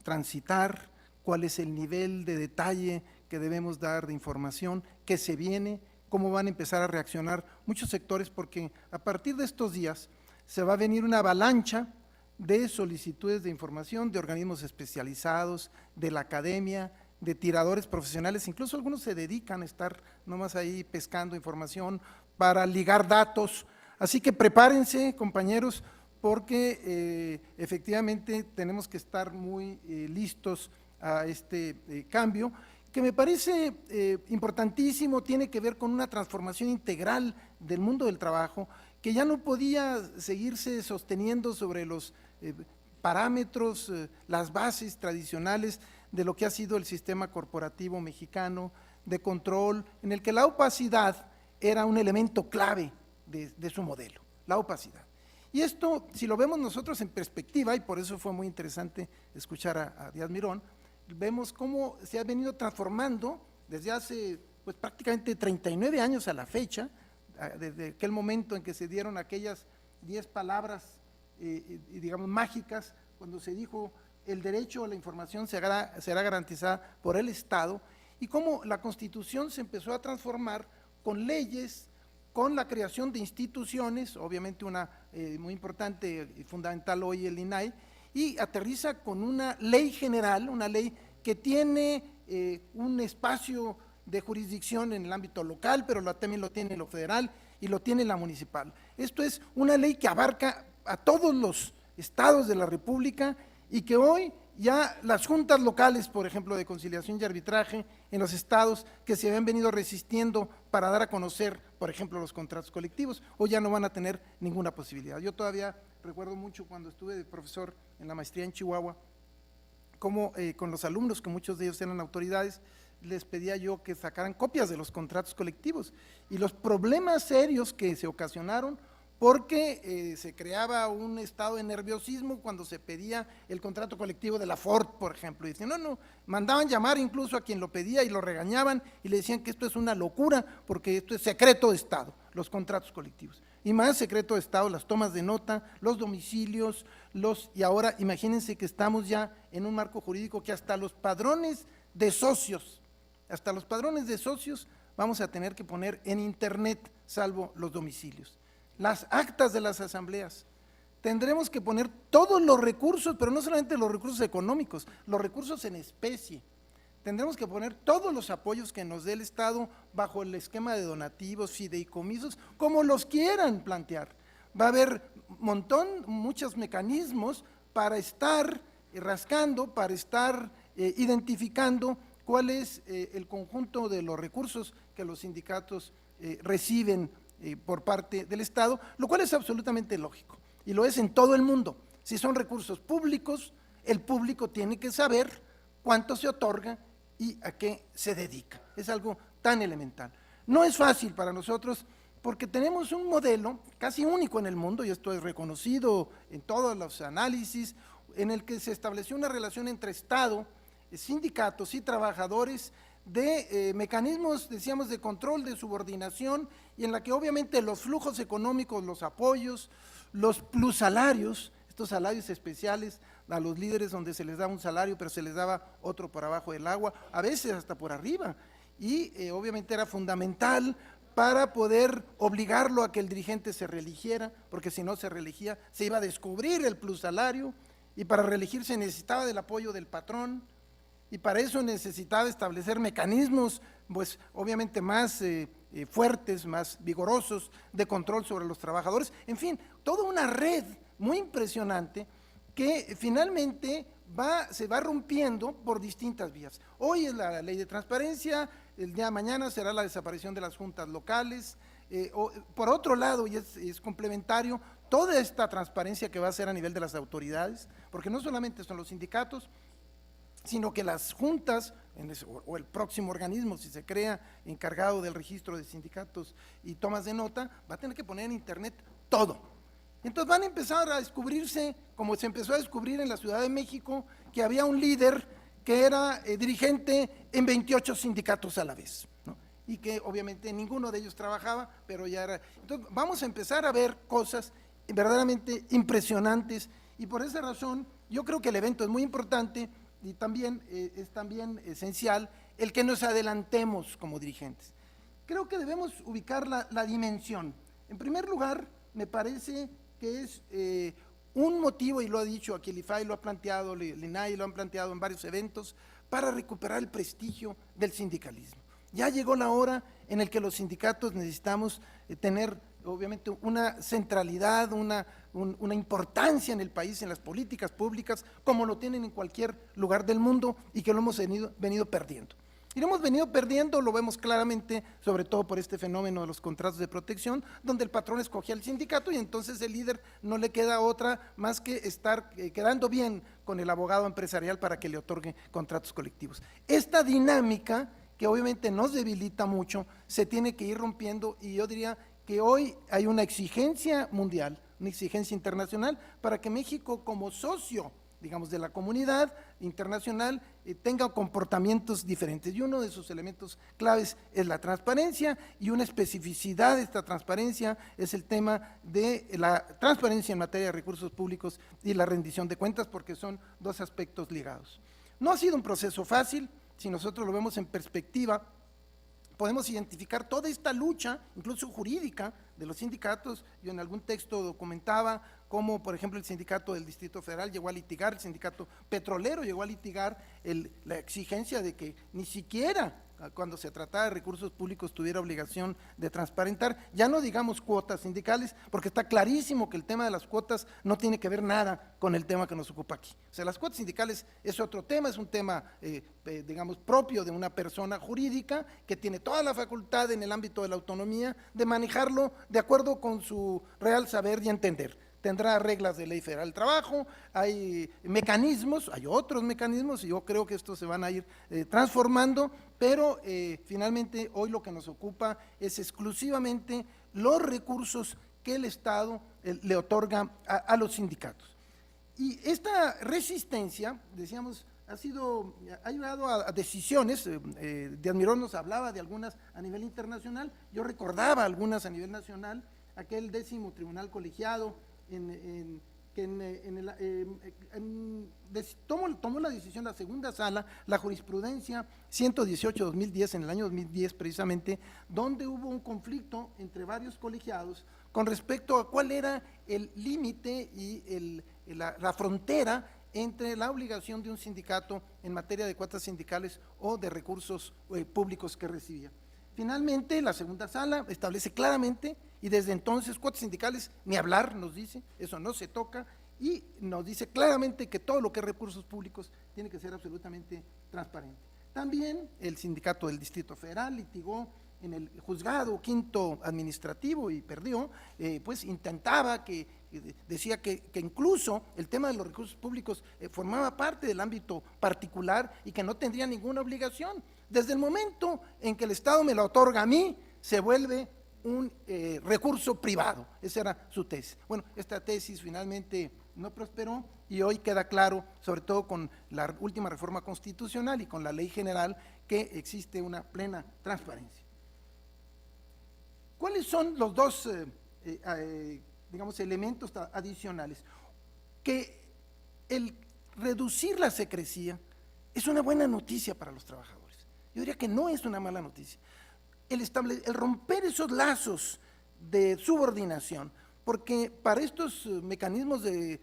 transitar, cuál es el nivel de detalle que debemos dar de información, qué se viene, cómo van a empezar a reaccionar muchos sectores, porque a partir de estos días se va a venir una avalancha de solicitudes de información de organismos especializados, de la academia, de tiradores profesionales, incluso algunos se dedican a estar nomás ahí pescando información para ligar datos. Así que prepárense, compañeros, porque efectivamente tenemos que estar muy listos a este cambio, que me parece importantísimo. Tiene que ver con una transformación integral del mundo del trabajo, que ya no podía seguirse sosteniendo sobre los parámetros, las bases tradicionales de lo que ha sido el sistema corporativo mexicano de control, en el que la opacidad era un elemento clave de su modelo, la opacidad. Y esto, si lo vemos nosotros en perspectiva, y por eso fue muy interesante escuchar a Díaz Mirón, vemos cómo se ha venido transformando desde hace pues prácticamente 39 años a la fecha, desde aquel momento en que se dieron aquellas 10 palabras, digamos, mágicas, cuando se dijo el derecho a la información será garantizada por el Estado, y cómo la Constitución se empezó a transformar con leyes, con la creación de instituciones, obviamente una muy importante y fundamental hoy el INAI, y aterriza con una ley general, una ley que tiene un espacio de jurisdicción en el ámbito local, pero también lo tiene lo federal y lo tiene la municipal. Esto es una ley que abarca a todos los estados de la República, y que hoy ya las juntas locales, por ejemplo, de conciliación y arbitraje en los estados que se habían venido resistiendo para dar a conocer, por ejemplo, los contratos colectivos, hoy ya no van a tener ninguna posibilidad. Yo todavía recuerdo mucho cuando estuve de profesor en la maestría en Chihuahua, cómo con los alumnos, que muchos de ellos eran autoridades, les pedía yo que sacaran copias de los contratos colectivos, y los problemas serios que se ocasionaron porque se creaba un estado de nerviosismo cuando se pedía el contrato colectivo de la Ford, por ejemplo, y decían, no, mandaban llamar incluso a quien lo pedía y lo regañaban y le decían que esto es una locura porque esto es secreto de Estado, los contratos colectivos, y más secreto de Estado, las tomas de nota, los domicilios, y ahora imagínense que estamos ya en un marco jurídico que hasta los padrones de socios, vamos a tener que poner en internet, salvo los domicilios. Las actas de las asambleas, tendremos que poner todos los recursos, pero no solamente los recursos económicos, los recursos en especie. Tendremos que poner todos los apoyos que nos dé el Estado bajo el esquema de donativos, fideicomisos, como los quieran plantear. Va a haber muchos mecanismos para estar rascando, para estar identificando cuál es el conjunto de los recursos que los sindicatos reciben por parte del Estado, lo cual es absolutamente lógico, y lo es en todo el mundo. Si son recursos públicos, el público tiene que saber cuánto se otorga y a qué se dedica. Es algo tan elemental. No es fácil para nosotros porque tenemos un modelo casi único en el mundo, y esto es reconocido en todos los análisis, en el que se estableció una relación entre Estado, sindicatos y trabajadores, de mecanismos, decíamos, de control, de subordinación, y en la que obviamente los flujos económicos, los apoyos, los plussalarios, estos salarios especiales a los líderes donde se les daba un salario pero se les daba otro por abajo del agua, a veces hasta por arriba, y obviamente era fundamental para poder obligarlo a que el dirigente se reeligiera, porque si no se reelegía se iba a descubrir el plussalario, y para reelegirse necesitaba del apoyo del patrón, y para eso necesitaba establecer mecanismos, pues obviamente más fuertes, más vigorosos de control sobre los trabajadores. En fin, toda una red muy impresionante que finalmente se va rompiendo por distintas vías. Hoy es la ley de transparencia, el día de mañana será la desaparición de las juntas locales, Por otro lado, y es complementario, toda esta transparencia que va a ser a nivel de las autoridades, porque no solamente son los sindicatos, sino que las juntas o el próximo organismo, si se crea, encargado del registro de sindicatos y tomas de nota, va a tener que poner en internet todo. Entonces van a empezar a descubrirse, como se empezó a descubrir en la Ciudad de México, que había un líder que era dirigente en 28 sindicatos a la vez, ¿no? Y que obviamente ninguno de ellos trabajaba, pero ya era. Entonces vamos a empezar a ver cosas verdaderamente impresionantes, y por esa razón yo creo que el evento es muy importante, y también es también esencial el que nos adelantemos como dirigentes. Creo que debemos ubicar la dimensión. En primer lugar, me parece que es un motivo, y lo ha dicho aquí el IFAI, lo ha planteado, l'INAI lo han planteado en varios eventos, para recuperar el prestigio del sindicalismo. Ya llegó la hora en el que los sindicatos necesitamos tener obviamente una centralidad, una importancia en el país, en las políticas públicas, como lo tienen en cualquier lugar del mundo, y que lo hemos venido perdiendo. Y lo hemos venido perdiendo, lo vemos claramente, sobre todo por este fenómeno de los contratos de protección, donde el patrón escogía al sindicato y entonces el líder no le queda otra más que estar quedando bien con el abogado empresarial para que le otorgue contratos colectivos. Esta dinámica, que obviamente nos debilita mucho, se tiene que ir rompiendo, y yo diría que hoy hay una exigencia mundial, una exigencia internacional, para que México, como socio, digamos, de la comunidad internacional, tenga comportamientos diferentes. Y uno de sus elementos claves es la transparencia, y una especificidad de esta transparencia es el tema de la transparencia en materia de recursos públicos y la rendición de cuentas, porque son dos aspectos ligados. No ha sido un proceso fácil. Si nosotros lo vemos en perspectiva, podemos identificar toda esta lucha, incluso jurídica, de los sindicatos. Yo en algún texto documentaba cómo, por ejemplo, el sindicato del Distrito Federal llegó a litigar, el sindicato petrolero llegó a litigar la exigencia de que ni siquiera cuando se trataba de recursos públicos tuviera obligación de transparentar, ya no digamos cuotas sindicales, porque está clarísimo que el tema de las cuotas no tiene que ver nada con el tema que nos ocupa aquí. O sea, las cuotas sindicales es otro tema, es un tema, digamos, propio de una persona jurídica que tiene toda la facultad en el ámbito de la autonomía de manejarlo de acuerdo con su real saber y entender. Tendrá reglas de ley federal del trabajo, hay mecanismos, hay otros mecanismos, y yo creo que estos se van a ir transformando, pero finalmente hoy lo que nos ocupa es exclusivamente los recursos que el Estado le otorga a los sindicatos. Y esta resistencia, decíamos, ha llevado a decisiones. Díaz Mirón nos hablaba de algunas a nivel internacional, yo recordaba algunas a nivel nacional, aquel 10º tribunal colegiado, tomó la decisión la segunda sala, la jurisprudencia 118-2010, en el año 2010 precisamente, donde hubo un conflicto entre varios colegiados con respecto a cuál era el límite y la frontera entre la obligación de un sindicato en materia de cuotas sindicales o de recursos públicos que recibía. Finalmente, la segunda sala establece claramente, y desde entonces cuotas sindicales ni hablar, nos dice, eso no se toca, y nos dice claramente que todo lo que es recursos públicos tiene que ser absolutamente transparente. También el sindicato del Distrito Federal litigó en el juzgado quinto administrativo y perdió, pues intentaba decía que incluso el tema de los recursos públicos formaba parte del ámbito particular y que no tendría ninguna obligación. Desde el momento en que el Estado me la otorga a mí, se vuelve un recurso privado. Esa era su tesis. Bueno, esta tesis finalmente no prosperó, y hoy queda claro, sobre todo con la última reforma constitucional y con la ley general, que existe una plena transparencia. ¿Cuáles son los dos, digamos, elementos adicionales? Que el reducir la secrecía es una buena noticia para los trabajadores. Yo diría que no es una mala noticia. El romper esos lazos de subordinación, porque para estos mecanismos de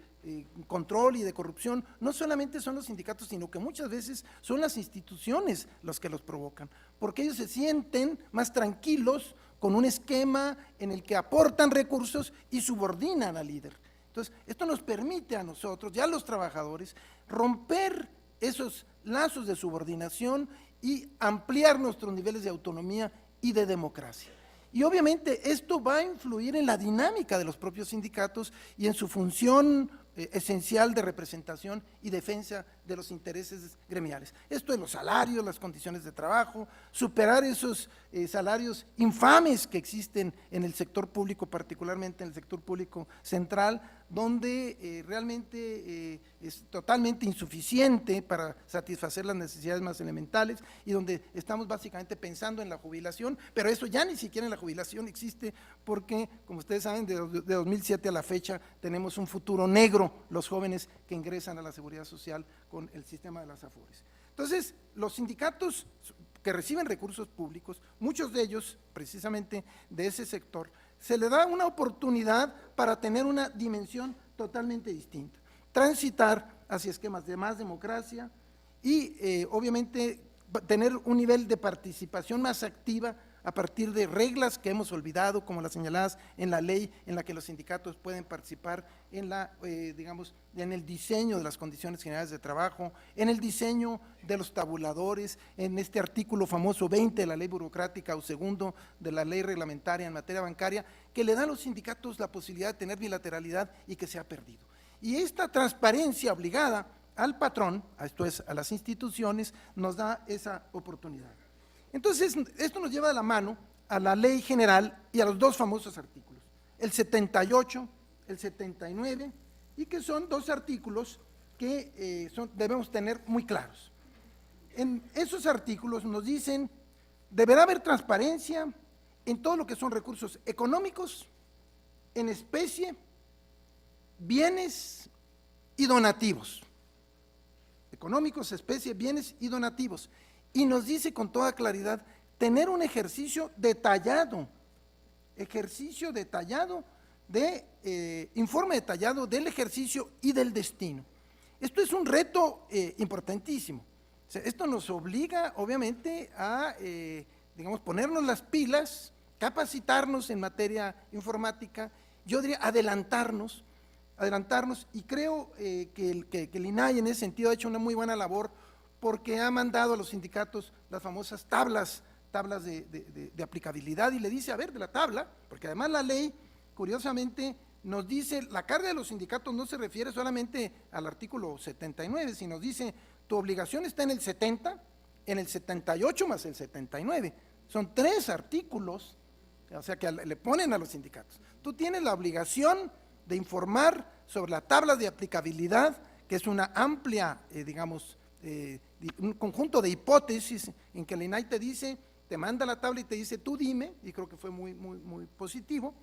control y de corrupción no solamente son los sindicatos, sino que muchas veces son las instituciones los que los provocan, porque ellos se sienten más tranquilos con un esquema en el que aportan recursos y subordinan al líder. Entonces, esto nos permite a nosotros, ya los trabajadores, romper esos lazos de subordinación y ampliar nuestros niveles de autonomía y de democracia. Y obviamente esto va a influir en la dinámica de los propios sindicatos y en su función esencial de representación y defensa de los intereses gremiales. Esto es los salarios, las condiciones de trabajo, superar esos salarios infames que existen en el sector público, particularmente en el sector público central, donde realmente es totalmente insuficiente para satisfacer las necesidades más elementales y donde estamos básicamente pensando en la jubilación, pero eso ya ni siquiera en la jubilación existe porque, como ustedes saben, de 2007 a la fecha tenemos un futuro negro los jóvenes que ingresan a la seguridad social con el sistema de las AFORES. Entonces, los sindicatos que reciben recursos públicos, muchos de ellos precisamente de ese sector, se le da una oportunidad para tener una dimensión totalmente distinta, transitar hacia esquemas de más democracia y obviamente tener un nivel de participación más activa a partir de reglas que hemos olvidado, como las señaladas en la ley, en la que los sindicatos pueden participar en digamos, en el diseño de las condiciones generales de trabajo, en el diseño de los tabuladores, en este artículo famoso 20 de la ley burocrática o segundo de la ley reglamentaria en materia bancaria, que le da a los sindicatos la posibilidad de tener bilateralidad y que se ha perdido. Y esta transparencia obligada al patrón, esto es, a las instituciones, nos da esa oportunidad. Entonces, esto nos lleva de la mano a la ley general y a los dos famosos artículos, el 78, el 79, y que son dos artículos que debemos tener muy claros. En esos artículos nos dicen, deberá haber transparencia en todo lo que son recursos económicos, en especie, bienes y donativos. Económicos, especie, bienes y donativos. Y nos dice con toda claridad, tener un ejercicio detallado informe detallado del ejercicio y del destino. Esto es un reto importantísimo. O sea, esto nos obliga, obviamente, a, digamos, ponernos las pilas, capacitarnos en materia informática, yo diría adelantarnos, y creo que el INAI en ese sentido ha hecho una muy buena labor porque ha mandado a los sindicatos las famosas tablas de aplicabilidad y le dice, a ver, de la tabla, porque además la ley, curiosamente, nos dice, la carga de los sindicatos no se refiere solamente al artículo 79, sino nos dice, tu obligación está en el 70, en el 78 más el 79, son 3 artículos, o sea que le ponen a los sindicatos. Tú tienes la obligación de informar sobre la tabla de aplicabilidad, que es una amplia, digamos, un conjunto de hipótesis en que el INAI te dice, te manda la tabla y te dice, tú dime, y creo que fue muy positivo,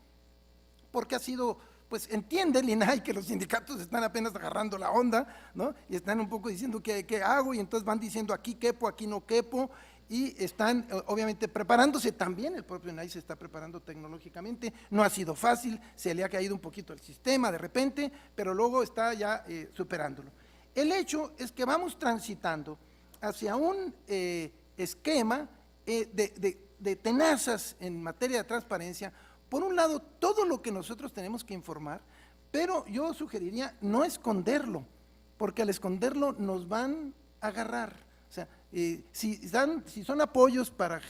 porque ha sido, pues entiende el INAI que los sindicatos están apenas agarrando la onda, ¿no? Y están un poco diciendo, ¿qué hago? Y entonces van diciendo, aquí quepo, aquí no quepo, y están obviamente preparándose, también el propio INAI se está preparando tecnológicamente, no ha sido fácil, se le ha caído un poquito el sistema de repente, pero luego está ya superándolo. El hecho es que vamos transitando hacia un esquema de tenazas en materia de transparencia. Por un lado, todo lo que nosotros tenemos que informar, pero yo sugeriría no esconderlo, porque al esconderlo nos van a agarrar. O sea, si son apoyos para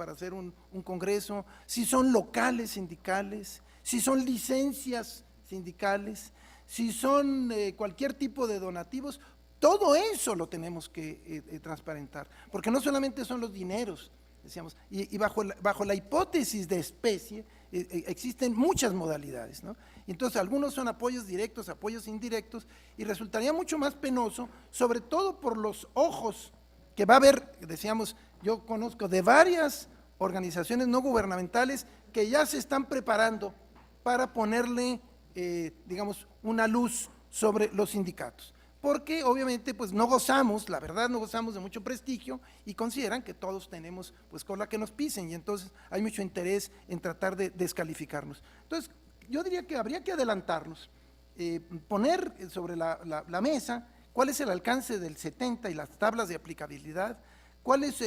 hacer un congreso, si son locales sindicales, si son licencias sindicales, si son cualquier tipo de donativos, todo eso lo tenemos que transparentar, porque no solamente son los dineros, decíamos, y bajo la hipótesis de especie existen muchas modalidades, ¿no? Entonces algunos son apoyos directos, apoyos indirectos, y resultaría mucho más penoso, sobre todo por los ojos que va a haber, decíamos, yo conozco de varias organizaciones no gubernamentales que ya se están preparando para ponerle, digamos, una luz sobre los sindicatos, porque obviamente pues no gozamos, la verdad no gozamos de mucho prestigio y consideran que todos tenemos pues cola que nos pisen y entonces hay mucho interés en tratar de descalificarnos. Entonces yo diría que habría que adelantarnos, poner sobre la mesa cuál es el alcance del 70 y las tablas de aplicabilidad, cuáles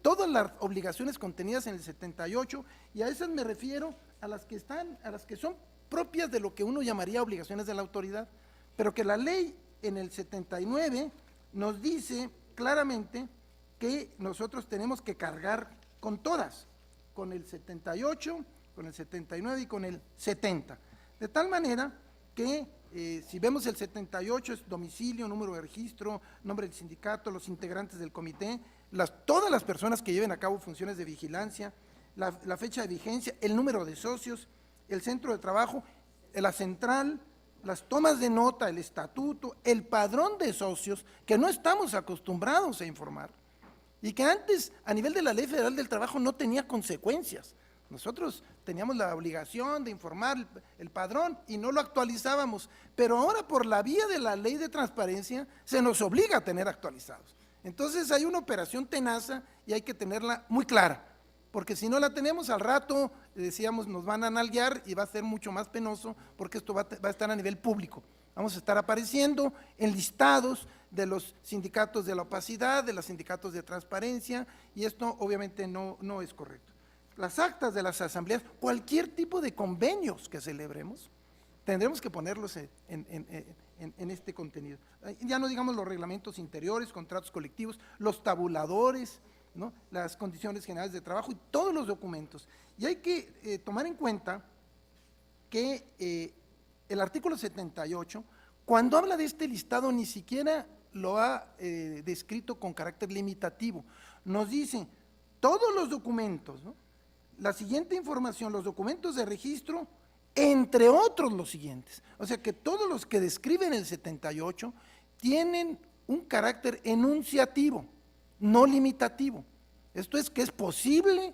todas las obligaciones contenidas en el 78, y a esas me refiero a las que son propias de lo que uno llamaría obligaciones de la autoridad, pero que la ley en el 79 nos dice claramente que nosotros tenemos que cargar con todas con el 78, con el 79 y con el 70. De tal manera que si vemos el 78 es domicilio, número de registro, nombre del sindicato, los integrantes del comité, todas las personas que lleven a cabo funciones de vigilancia, la fecha de vigencia, el número de socios, el centro de trabajo, la central, las tomas de nota, el estatuto, el padrón de socios, que no estamos acostumbrados a informar, y que antes, a nivel de la Ley Federal del Trabajo, no tenía consecuencias. Nosotros teníamos la obligación de informar el padrón y no lo actualizábamos, pero ahora por la vía de la Ley de Transparencia se nos obliga a tener actualizados. Entonces hay una operación tenaza y hay que tenerla muy clara, porque si no la tenemos al rato, decíamos, nos van a nalguear y va a ser mucho más penoso, porque esto va a estar a nivel público. Vamos a estar apareciendo en listados de los sindicatos de la opacidad, de los sindicatos de transparencia, y esto obviamente no es correcto. Las actas de las asambleas, cualquier tipo de convenios que celebremos, tendremos que ponerlos en este contenido. Ya no digamos los reglamentos interiores, contratos colectivos, los tabuladores, ¿no?, las condiciones generales de trabajo y todos los documentos. Y hay que tomar en cuenta que el artículo 78, cuando habla de este listado, ni siquiera lo ha descrito con carácter limitativo. Nos dice, todos los documentos, ¿no?, la siguiente información, los documentos de registro, entre otros los siguientes. O sea que todos los que describen el 78 tienen un carácter enunciativo, no limitativo. Esto es que es posible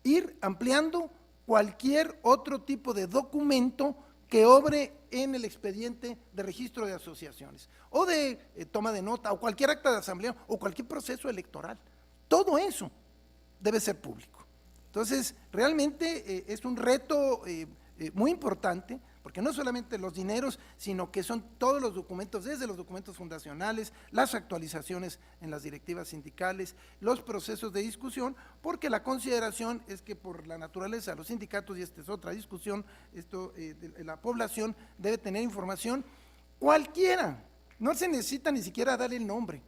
ir ampliando cualquier otro tipo de documento que obre en el expediente de registro de asociaciones, o de toma de nota, o cualquier acta de asamblea, o cualquier proceso electoral. Todo eso debe ser público. Entonces, realmente es un reto muy importante, porque no solamente los dineros, sino que son todos los documentos, desde los documentos fundacionales, las actualizaciones en las directivas sindicales, los procesos de discusión, porque la consideración es que por la naturaleza de los sindicatos, y esta es otra discusión, la población debe tener información cualquiera, no se necesita ni siquiera dar el nombre.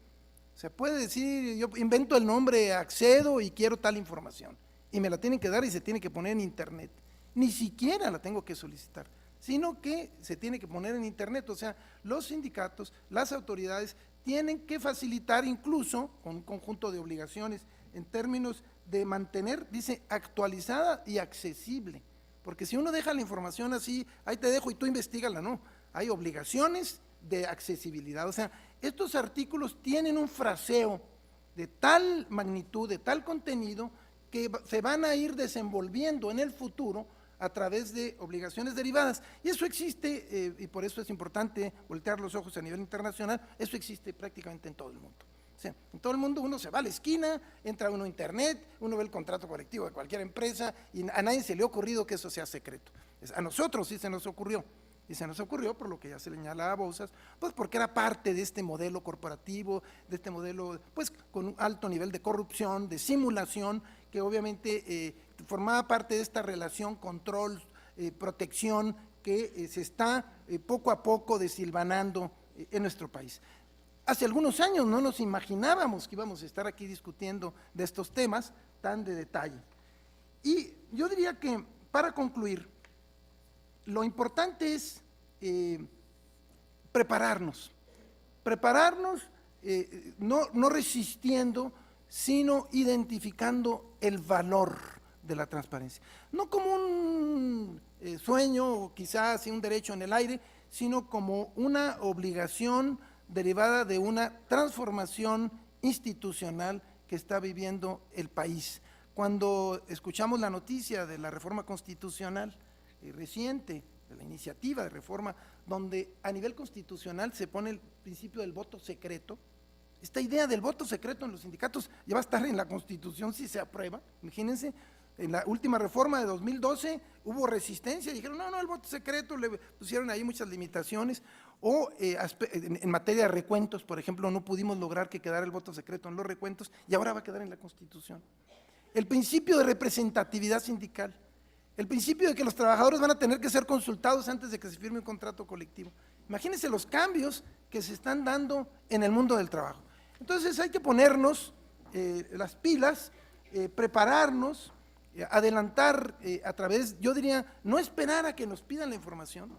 Se puede decir, yo invento el nombre, accedo y quiero tal información, y me la tienen que dar y se tiene que poner en internet. Ni siquiera la tengo que solicitar, sino que se tiene que poner en internet. O sea, los sindicatos, las autoridades tienen que facilitar, incluso con un conjunto de obligaciones en términos de mantener, dice, actualizada y accesible, porque si uno deja la información así, ahí te dejo y tú investígala, no, hay obligaciones de accesibilidad. O sea, estos artículos tienen un fraseo de tal magnitud, de tal contenido, que se van a ir desenvolviendo en el futuro a través de obligaciones derivadas. Y eso existe, y por eso es importante voltear los ojos a nivel internacional, eso existe prácticamente en todo el mundo. O sea, en todo el mundo uno se va a la esquina, entra uno a internet, uno ve el contrato colectivo de cualquier empresa y a nadie se le ha ocurrido que eso sea secreto. A nosotros sí se nos ocurrió. Y se nos ocurrió, por lo que ya se señala a Bouzas, pues porque era parte de este modelo corporativo, de este modelo pues con un alto nivel de corrupción, de simulación, que obviamente formaba parte de esta relación control, protección, que se está poco a poco desilvanando en nuestro país. Hace algunos años no nos imaginábamos que íbamos a estar aquí discutiendo de estos temas tan de detalle. Y yo diría que, para concluir, lo importante es prepararnos, no resistiendo, sino identificando el valor de la transparencia. No como un sueño o quizás un derecho en el aire, sino como una obligación derivada de una transformación institucional que está viviendo el país. Cuando escuchamos la noticia de la reforma constitucional reciente, de la iniciativa de reforma, donde a nivel constitucional se pone el principio del voto secreto, esta idea del voto secreto en los sindicatos ya va a estar en la Constitución si se aprueba. Imagínense, en la última reforma de 2012 hubo resistencia, dijeron no, el voto secreto, le pusieron ahí muchas limitaciones, o en materia de recuentos, por ejemplo, no pudimos lograr que quedara el voto secreto en los recuentos y ahora va a quedar en la Constitución. El principio de representatividad sindical, el principio de que los trabajadores van a tener que ser consultados antes de que se firme un contrato colectivo. Imagínense los cambios que se están dando en el mundo del trabajo. Entonces hay que ponernos las pilas, prepararnos, adelantar a través, yo diría, no esperar a que nos pidan la información,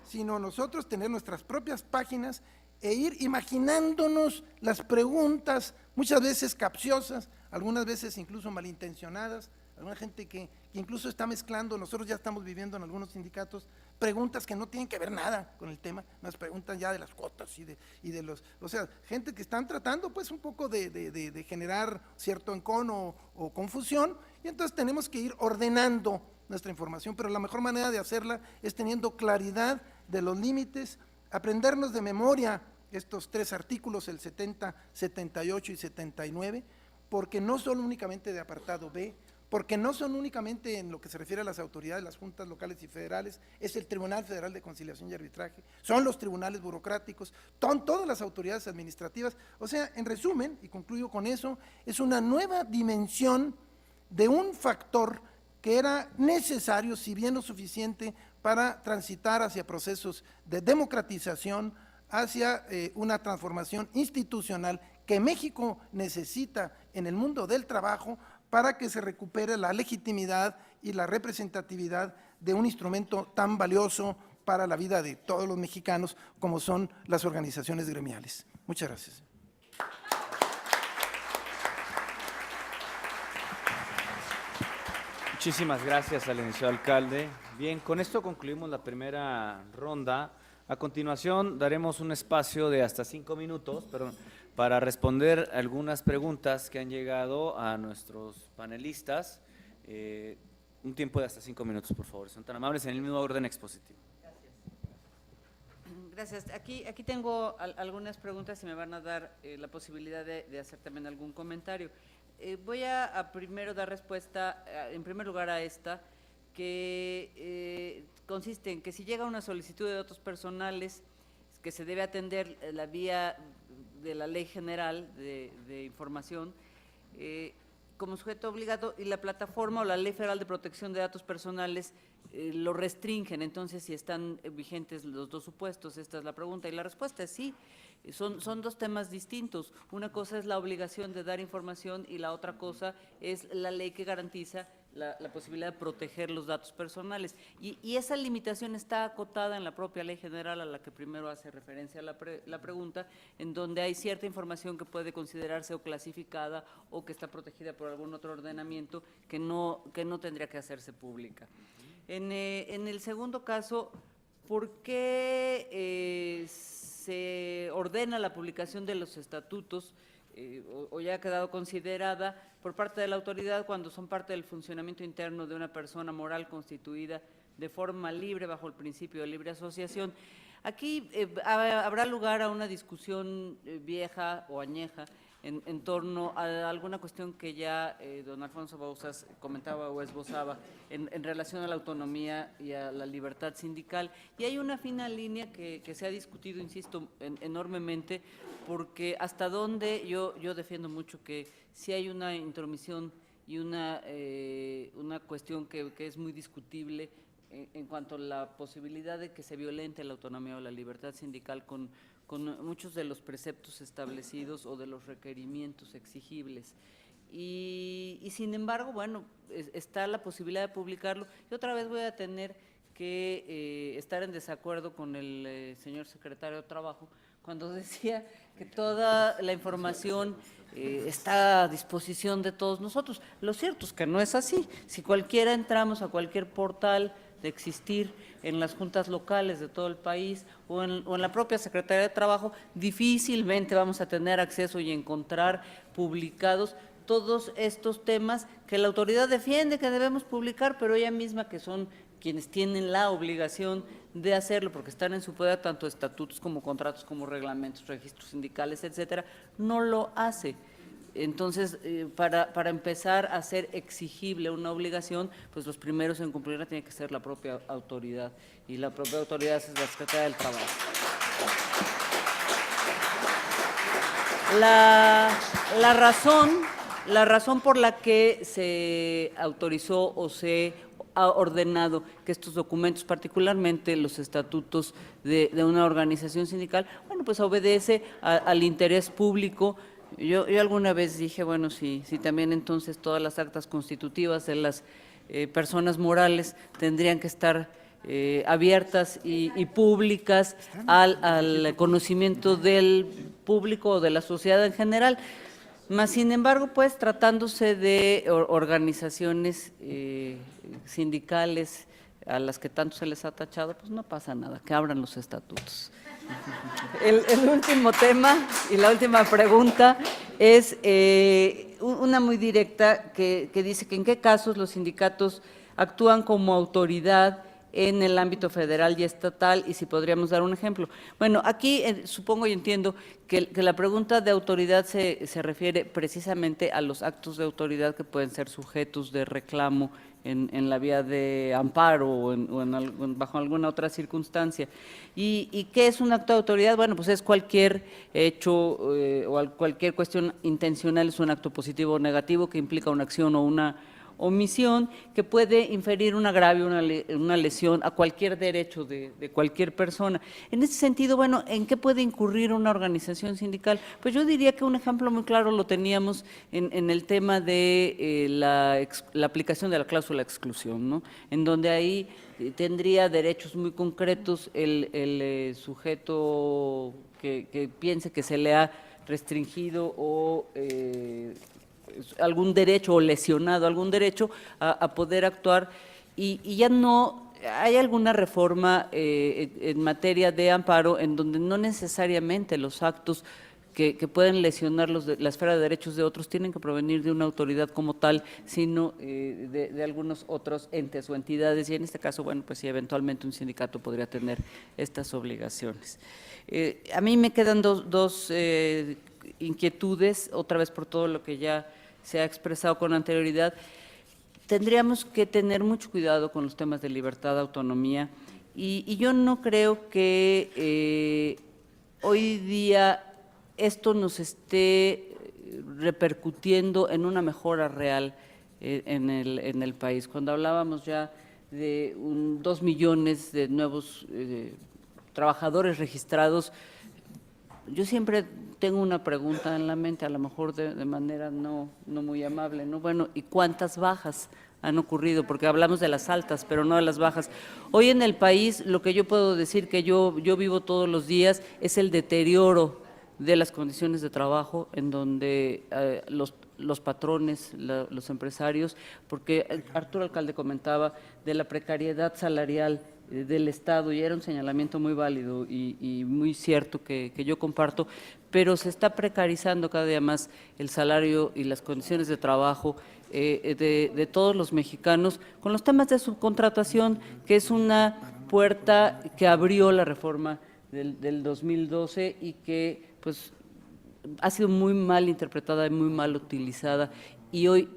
sino nosotros tener nuestras propias páginas e ir imaginándonos las preguntas, muchas veces capciosas, algunas veces incluso malintencionadas, alguna gente que incluso está mezclando, nosotros ya estamos viviendo en algunos sindicatos, preguntas que no tienen que ver nada con el tema, nos preguntan ya de las cuotas y de los, o sea, gente que están tratando pues un poco de generar cierto encono o confusión, y entonces tenemos que ir ordenando nuestra información, pero la mejor manera de hacerla es teniendo claridad de los límites, aprendernos de memoria estos 3 artículos, el 70, 78 y 79, porque no son únicamente de apartado B, porque no son únicamente en lo que se refiere a las autoridades, las juntas locales y federales, es el Tribunal Federal de Conciliación y Arbitraje, son los tribunales burocráticos, son todas las autoridades administrativas, o sea, en resumen, y concluyo con eso, es una nueva dimensión de un factor que era necesario, si bien no suficiente, para transitar hacia procesos de democratización, hacia una transformación institucional que México necesita en el mundo del trabajo para que se recupere la legitimidad y la representatividad de un instrumento tan valioso para la vida de todos los mexicanos como son las organizaciones gremiales. Muchas gracias. Muchísimas gracias al licenciado alcalde. Bien, con esto concluimos la primera ronda. A continuación daremos un espacio de hasta 5 minutos, para responder algunas preguntas que han llegado a nuestros panelistas. Un tiempo de hasta 5 minutos, por favor. Son tan amables, en el mismo orden expositivo. Gracias. Aquí tengo algunas preguntas y me van a dar la posibilidad de hacer también algún comentario. Voy a primero dar respuesta, en primer lugar, a esta, que consiste en que si llega una solicitud de datos personales, que se debe atender la vía de la Ley General de Información, como sujeto obligado, y la plataforma o la Ley Federal de Protección de Datos Personales lo restringen. Entonces, si están vigentes los dos supuestos, esta es la pregunta, y la respuesta es sí. Son 2 temas distintos. Una cosa es la obligación de dar información y la otra cosa es la ley que garantiza la posibilidad de proteger los datos personales. Y esa limitación está acotada en la propia Ley General a la que primero hace referencia la pregunta, en donde hay cierta información que puede considerarse o clasificada o que está protegida por algún otro ordenamiento que no tendría que hacerse pública. En el segundo caso, ¿por qué se ordena la publicación de los estatutos o ya ha quedado considerada por parte de la autoridad cuando son parte del funcionamiento interno de una persona moral constituida de forma libre bajo el principio de libre asociación? Aquí habrá lugar a una discusión vieja o añeja en torno a alguna cuestión que ya don Alfonso Bauzas comentaba o esbozaba en relación a la autonomía y a la libertad sindical. Y hay una fina línea que se ha discutido, insisto, enormemente, porque hasta dónde yo defiendo mucho que si hay una intromisión y una cuestión que es muy discutible en cuanto a la posibilidad de que se violente la autonomía o la libertad sindical con muchos de los preceptos establecidos o de los requerimientos exigibles. Y sin embargo, bueno, está la posibilidad de publicarlo. Y otra vez voy a tener que estar en desacuerdo con el señor secretario de Trabajo cuando decía que toda la información está a disposición de todos nosotros. Lo cierto es que no es así. Si cualquiera entramos a cualquier portal de existir en las juntas locales de todo el país o en la propia Secretaría de Trabajo, difícilmente vamos a tener acceso y encontrar publicados todos estos temas que la autoridad defiende que debemos publicar, pero ella misma, que son quienes tienen la obligación de hacerlo, porque están en su poder tanto estatutos como contratos, como reglamentos, registros sindicales, etcétera, no lo hace. Entonces, para empezar a ser exigible una obligación, pues los primeros en cumplirla tiene que ser la propia autoridad, y la propia autoridad es la Secretaría del Trabajo. La razón por la que se autorizó o se ha ordenado que estos documentos, particularmente los estatutos de una organización sindical, bueno, pues obedece al interés público Yo alguna vez dije, bueno, si también entonces todas las actas constitutivas de las personas morales tendrían que estar abiertas y públicas al conocimiento del público o de la sociedad en general. Más sin embargo, pues tratándose de organizaciones sindicales a las que tanto se les ha tachado, pues no pasa nada, que abran los estatutos. El último tema y la última pregunta es una muy directa que dice que en qué casos los sindicatos actúan como autoridad en el ámbito federal y estatal, y si podríamos dar un ejemplo. Bueno, aquí supongo y entiendo que la pregunta de autoridad se refiere precisamente a los actos de autoridad que pueden ser sujetos de reclamo en la vía de amparo o bajo alguna otra circunstancia. ¿Y qué es un acto de autoridad? Bueno, pues es cualquier hecho o cualquier cuestión intencional, es un acto positivo o negativo que implica una acción o una omisión que puede inferir un agravio, una lesión a cualquier derecho de cualquier persona. En ese sentido, bueno, ¿en qué puede incurrir una organización sindical? Pues yo diría que un ejemplo muy claro lo teníamos en el tema de la aplicación de la cláusula de exclusión, ¿no? En donde ahí tendría derechos muy concretos el sujeto que piense que se le ha restringido o algún derecho o lesionado algún derecho a poder actuar y ya no hay alguna reforma en materia de amparo en donde no necesariamente los actos que pueden lesionar la esfera de derechos de otros tienen que provenir de una autoridad como tal, sino de algunos otros entes o entidades, y en este caso, bueno, pues sí, eventualmente un sindicato podría tener estas obligaciones. A mí me quedan dos inquietudes, otra vez por todo lo que ya se ha expresado con anterioridad. Tendríamos que tener mucho cuidado con los temas de libertad, autonomía, y yo no creo que hoy día esto nos esté repercutiendo en una mejora real en el país. Cuando hablábamos ya de 2 millones de nuevos trabajadores registrados, yo siempre tengo una pregunta en la mente, a lo mejor de manera no muy amable, ¿no? Bueno, ¿y cuántas bajas han ocurrido? Porque hablamos de las altas, pero no de las bajas. Hoy en el país, lo que yo puedo decir que yo vivo todos los días es el deterioro de las condiciones de trabajo, en donde los patrones, los empresarios, porque Arturo Alcalde comentaba de la precariedad salarial del Estado, y era un señalamiento muy válido y muy cierto que yo comparto, pero se está precarizando cada día más el salario y las condiciones de trabajo de todos los mexicanos, con los temas de subcontratación, que es una puerta que abrió la reforma del 2012 y que pues ha sido muy mal interpretada y muy mal utilizada, y hoy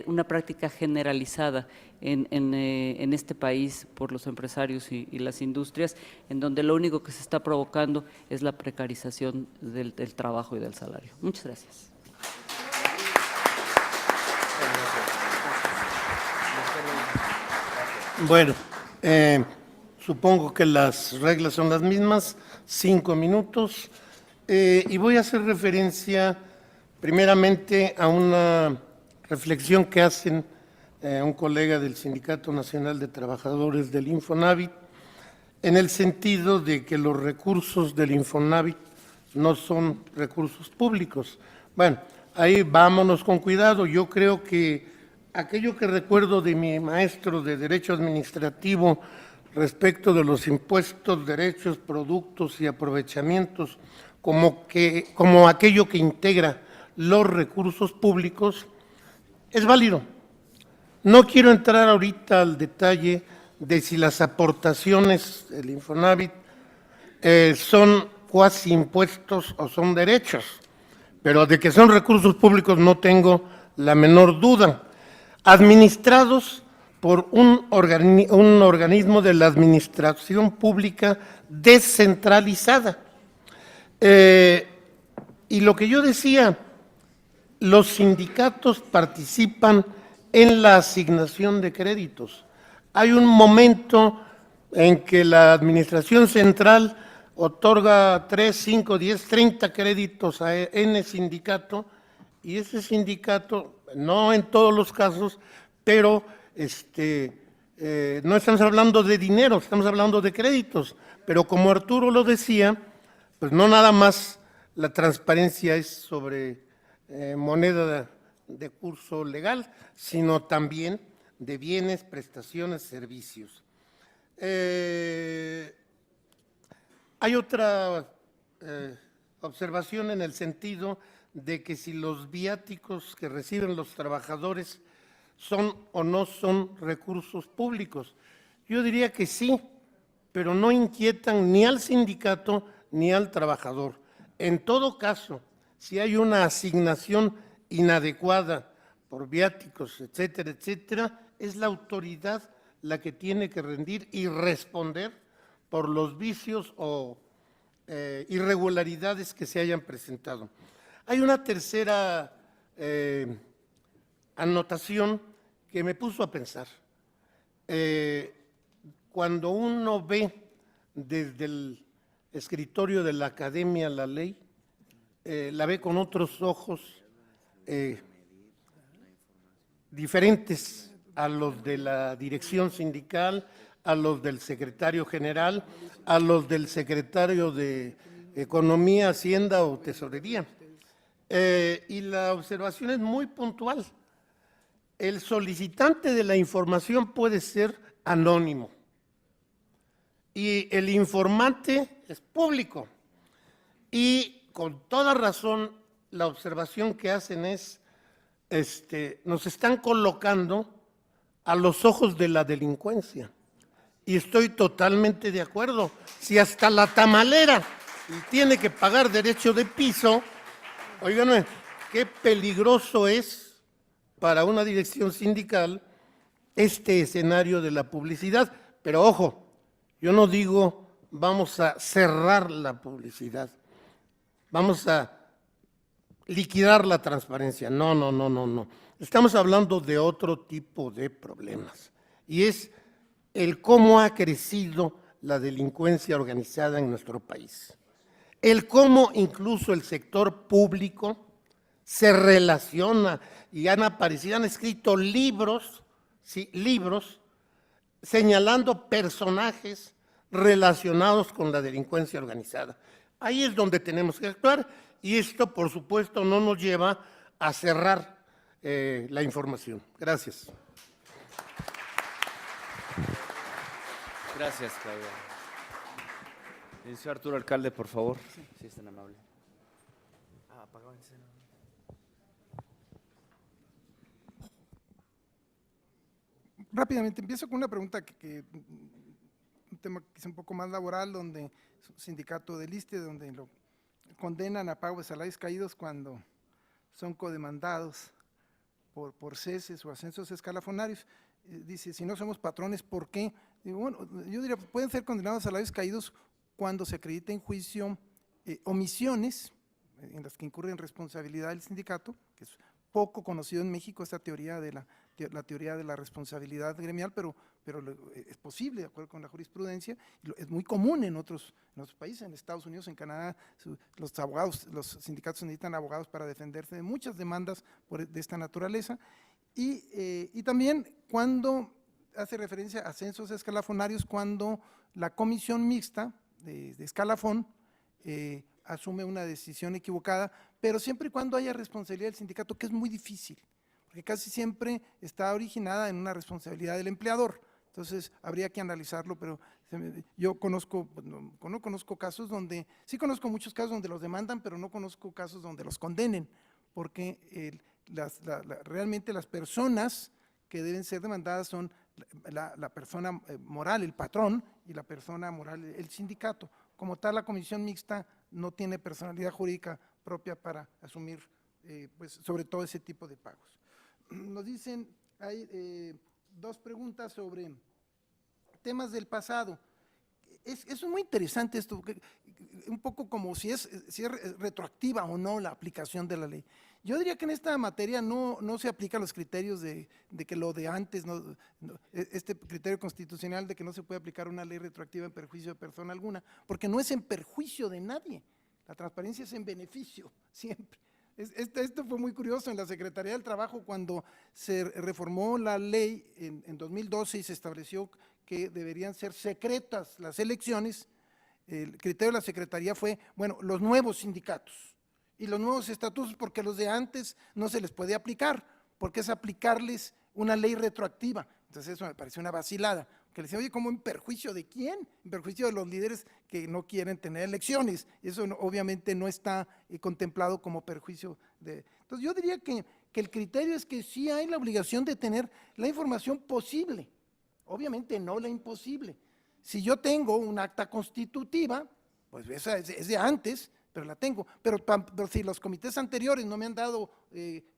una práctica generalizada en este país por los empresarios y las industrias, en donde lo único que se está provocando es la precarización del trabajo y del salario. Muchas gracias. Bueno, supongo que las reglas son las mismas, 5 minutos, y voy a hacer referencia primeramente a una reflexión que hacen un colega del Sindicato Nacional de Trabajadores del Infonavit, en el sentido de que los recursos del Infonavit no son recursos públicos. Bueno, ahí vámonos con cuidado. Yo creo que aquello que recuerdo de mi maestro de Derecho Administrativo respecto de los impuestos, derechos, productos y aprovechamientos, como aquello que integra los recursos públicos, es válido. No quiero entrar ahorita al detalle de si las aportaciones del Infonavit son cuasi impuestos o son derechos, pero de que son recursos públicos no tengo la menor duda, administrados por un organismo de la administración pública descentralizada. Y lo que yo decía, los sindicatos participan en la asignación de créditos. Hay un momento en que la administración central otorga 3, 5, 10, 30 créditos a N sindicato, y ese sindicato, no en todos los casos, pero no estamos hablando de dinero, estamos hablando de créditos, pero como Arturo lo decía, pues no nada más la transparencia es sobre moneda de curso legal, sino también de bienes, prestaciones, servicios. Hay otra observación en el sentido de que si los viáticos que reciben los trabajadores son o no son recursos públicos. Yo diría que sí, pero no inquietan ni al sindicato ni al trabajador. En todo caso, si hay una asignación inadecuada por viáticos, etcétera, etcétera, es la autoridad la que tiene que rendir y responder por los vicios o irregularidades que se hayan presentado. Hay una tercera anotación que me puso a pensar. Cuando uno ve desde el escritorio de la academia la ley, la ve con otros ojos diferentes a los de la dirección sindical, a los del secretario general, a los del secretario de Economía, Hacienda o Tesorería. Y la observación es muy puntual. El solicitante de la información puede ser anónimo y el informante es público. Y con toda razón, la observación que hacen es, nos están colocando a los ojos de la delincuencia. Y estoy totalmente de acuerdo. Si hasta la tamalera tiene que pagar derecho de piso, oigan, qué peligroso es para una dirección sindical este escenario de la publicidad. Pero ojo, yo no digo vamos a cerrar la publicidad, vamos a liquidar la transparencia. No, no, no, no, no. Estamos hablando de otro tipo de problemas. Y es el cómo ha crecido la delincuencia organizada en nuestro país. El cómo incluso el sector público se relaciona y han aparecido, han escrito libros, sí, libros, señalando personajes relacionados con la delincuencia organizada. Ahí es donde tenemos que actuar y esto, por supuesto, no nos lleva a cerrar la información. Gracias. Gracias, Claudia. Licenciado Arturo Alcalde, por favor, si es tan amable. Apagado el celular. Rápidamente, empiezo con una pregunta un tema quizá un poco más laboral, donde es un sindicato del ISSSTE, donde lo condenan a pago de salarios caídos cuando son codemandados por ceses o ascensos escalafonarios. Dice, si no somos patrones, ¿por qué? Digo, bueno, yo diría, pueden ser condenados a salarios caídos cuando se acredita en juicio omisiones en las que incurre en responsabilidad del sindicato, que es poco conocido en México esta teoría de la teoría de la responsabilidad gremial, pero es posible de acuerdo con la jurisprudencia, y es muy común en otros países, en Estados Unidos, en Canadá, los abogados, los sindicatos necesitan abogados para defenderse de muchas demandas de esta naturaleza, y también cuando hace referencia a ascensos escalafonarios, cuando la comisión mixta de escalafón asume una decisión equivocada, pero siempre y cuando haya responsabilidad del sindicato, que es muy difícil, porque casi siempre está originada en una responsabilidad del empleador. Entonces, habría que analizarlo, pero yo no conozco casos donde, sí conozco muchos casos donde los demandan, pero no conozco casos donde los condenen, porque realmente las personas que deben ser demandadas son la persona moral, el patrón, y la persona moral, el sindicato. Como tal, la comisión mixta no tiene personalidad jurídica propia para asumir, pues, sobre todo ese tipo de pagos. Nos dicen, hay dos preguntas sobre temas del pasado. es muy interesante esto, un poco como si es retroactiva o no la aplicación de la ley. Yo diría que en esta materia no se aplican los criterios de que lo de antes, este criterio constitucional de que no se puede aplicar una ley retroactiva en perjuicio de persona alguna, porque no es en perjuicio de nadie. La transparencia es en beneficio, siempre. Esto fue muy curioso en la Secretaría del Trabajo cuando se reformó la ley en 2012 y se estableció que deberían ser secretas las elecciones. El criterio de la Secretaría fue, bueno, los nuevos sindicatos y los nuevos estatutos, porque los de antes no se les puede aplicar, porque es aplicarles una ley retroactiva. Entonces eso me pareció una vacilada, que le decía, oye, ¿cómo en perjuicio de quién? En perjuicio de los líderes que no quieren tener elecciones. Eso obviamente no está contemplado como perjuicio de… Entonces yo diría que el criterio es que sí hay la obligación de tener la información posible, obviamente no la imposible. Si yo tengo un acta constitutiva, pues esa es de antes, pero la tengo. Pero si los comités anteriores no me han dado,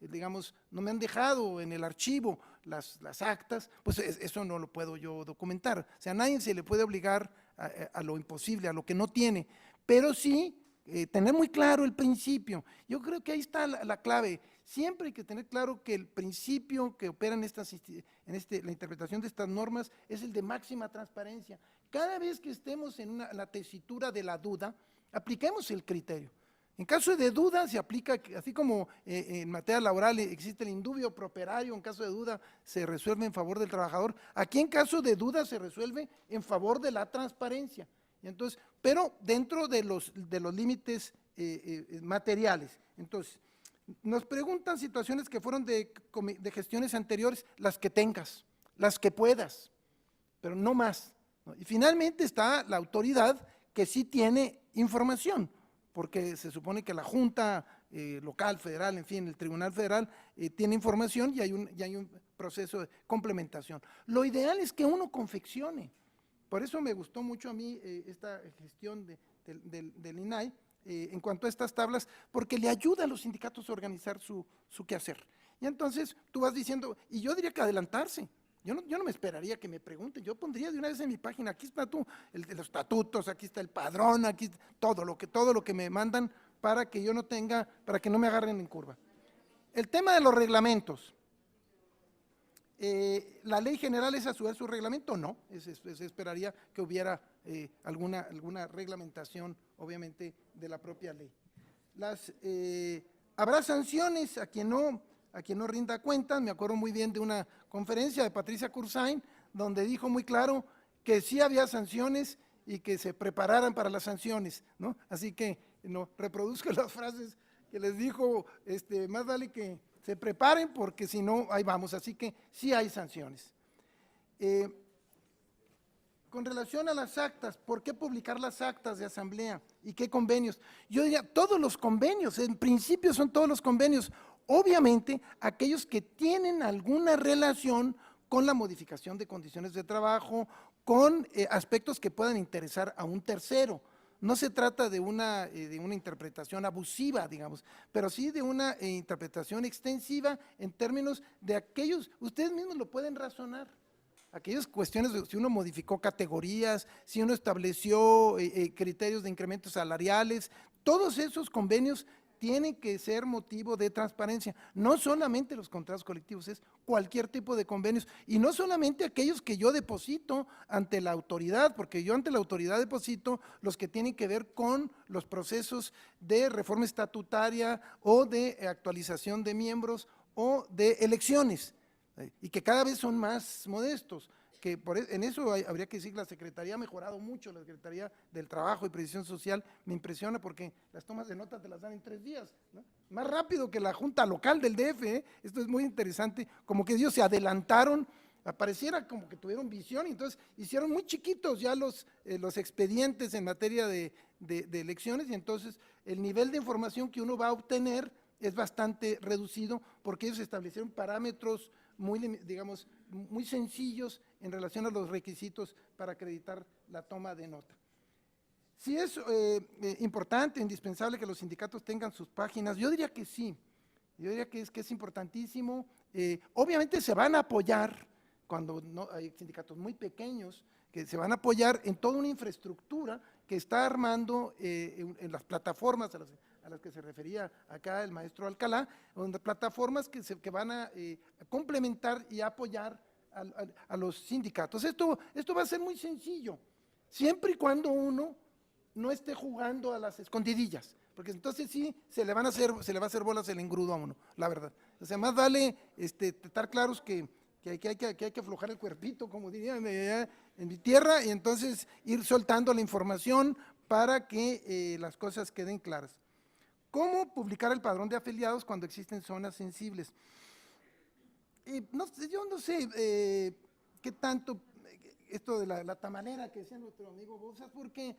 digamos, no me han dejado en el archivo las actas, pues eso no lo puedo yo documentar. O sea, a nadie se le puede obligar a lo imposible, a lo que no tiene, pero sí tener muy claro el principio. Yo creo que ahí está la clave. Siempre hay que tener claro que el principio que opera en la interpretación de estas normas es el de máxima transparencia. Cada vez que estemos en la tesitura de la duda, apliquemos el criterio. En caso de duda se aplica, así como en materia laboral existe el indubio pro operario, en caso de duda se resuelve en favor del trabajador, aquí en caso de duda se resuelve en favor de la transparencia. Y entonces, pero dentro de los límites materiales. Entonces, nos preguntan situaciones que fueron de gestiones anteriores, las que tengas, las que puedas, pero no más, ¿no? Y finalmente está la autoridad que sí tiene información, porque se supone que la Junta local, federal, en fin, el Tribunal Federal tiene información y hay un proceso de complementación. Lo ideal es que uno confeccione. Por eso me gustó mucho a mí esta gestión del INAI en cuanto a estas tablas, porque le ayuda a los sindicatos a organizar su quehacer. Y entonces tú vas diciendo, y yo diría que adelantarse. Yo no me esperaría que me pregunten, yo pondría de una vez en mi página, aquí está los estatutos, aquí está el padrón, aquí está todo lo que me mandan para que yo no tenga, para que no me agarren en curva. El tema de los reglamentos. ¿La ley general es a su vez su reglamento? No, se esperaría que hubiera alguna reglamentación, obviamente, de la propia ley. Habrá sanciones a quien no rinda cuentas. Me acuerdo muy bien de una conferencia de Patricia Cursain, donde dijo muy claro que sí había sanciones y que se prepararan para las sanciones, ¿no? Así que no reproduzco las frases que les dijo, más vale que se preparen porque si no, ahí vamos. Así que sí hay sanciones. Con relación a las actas, ¿por qué publicar las actas de asamblea y qué convenios? Yo diría, todos los convenios, en principio son todos los convenios, obviamente aquellos que tienen alguna relación con la modificación de condiciones de trabajo, con aspectos que puedan interesar a un tercero. No se trata de una interpretación abusiva, digamos, pero sí de una interpretación extensiva en términos de aquellos, ustedes mismos lo pueden razonar, aquellas cuestiones, si uno modificó categorías, si uno estableció criterios de incrementos salariales, todos esos convenios tienen que ser motivo de transparencia, no solamente los contratos colectivos, es cualquier tipo de convenios, y no solamente aquellos que yo deposito ante la autoridad, porque yo ante la autoridad deposito los que tienen que ver con los procesos de reforma estatutaria o de actualización de miembros o de elecciones, y que cada vez son más modestos. Que en eso habría que decir que la Secretaría ha mejorado mucho, la Secretaría del Trabajo y Previsión Social me impresiona porque las tomas de nota te las dan en 3 días, ¿no? Más rápido que la Junta Local del DF, ¿eh? Esto es muy interesante, como que ellos se adelantaron, pareciera como que tuvieron visión y entonces hicieron muy chiquitos ya los expedientes en materia de elecciones y entonces el nivel de información que uno va a obtener es bastante reducido porque ellos establecieron parámetros muy sencillos en relación a los requisitos para acreditar la toma de nota. Si es importante, indispensable que los sindicatos tengan sus páginas, yo diría que sí, yo diría que es importantísimo. Obviamente se van a apoyar cuando no, hay sindicatos muy pequeños que se van a apoyar en toda una infraestructura que está armando en las plataformas a las que se refería acá el maestro Alcalá, donde plataformas que van a complementar y apoyar a los sindicatos. Esto va a ser muy sencillo, siempre y cuando uno no esté jugando a las escondidillas, porque entonces sí se le va a hacer bolas el engrudo a uno, la verdad. O sea, más vale estar claros que hay que aflojar el cuerpito, como dirían en mi tierra, y entonces ir soltando la información para que las cosas queden claras. ¿Cómo publicar el padrón de afiliados cuando existen zonas sensibles? Yo no sé qué tanto esto de la tamalera que decía nuestro amigo Bouzas, porque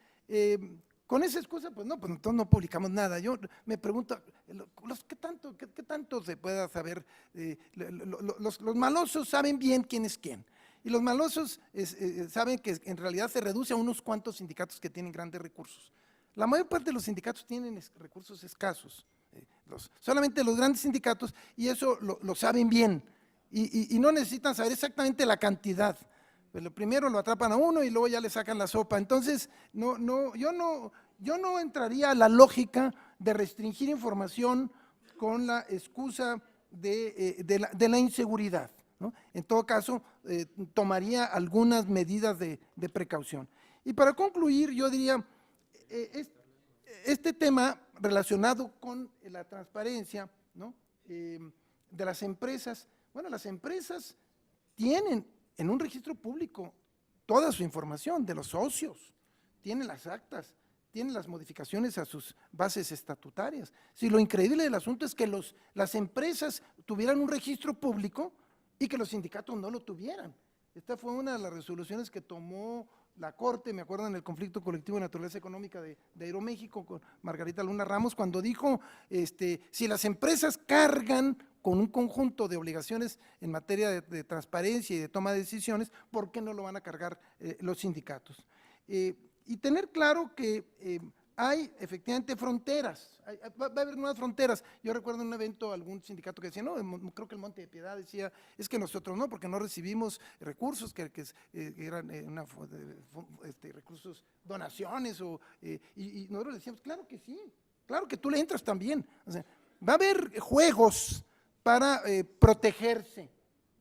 con esa excusa, pues entonces no publicamos nada. Yo me pregunto, ¿qué tanto se pueda saber? Los malosos saben bien quién es quién. Y los malosos saben que en realidad se reduce a unos cuantos sindicatos que tienen grandes recursos. La mayor parte de los sindicatos tienen recursos escasos, solamente los grandes sindicatos, y eso lo saben bien, y no necesitan saber exactamente la cantidad. Pues lo primero lo atrapan a uno y luego ya le sacan la sopa. Entonces, yo no entraría a la lógica de restringir información con la excusa de la inseguridad, ¿no? En todo caso, tomaría algunas medidas de precaución. Y para concluir, yo diría, este tema relacionado con la transparencia, ¿no? De las empresas, bueno, las empresas tienen en un registro público toda su información de los socios, tienen las actas, tienen las modificaciones a sus bases estatutarias. Si lo increíble del asunto es que las empresas tuvieran un registro público y que los sindicatos no lo tuvieran. Esta fue una de las resoluciones que tomó la Corte, me acuerdo, en el conflicto colectivo de naturaleza económica de Aeroméxico con Margarita Luna Ramos, cuando dijo, si las empresas cargan con un conjunto de obligaciones en materia de transparencia y de toma de decisiones, ¿por qué no lo van a cargar los sindicatos? Y tener claro que hay efectivamente fronteras, va a haber nuevas fronteras. Yo recuerdo en un evento algún sindicato que decía, no, creo que el Monte de Piedad decía, es que nosotros no, porque no recibimos recursos que eran recursos, donaciones, y nosotros decíamos, claro que sí, claro que tú le entras también. O sea, va a haber juegos para protegerse.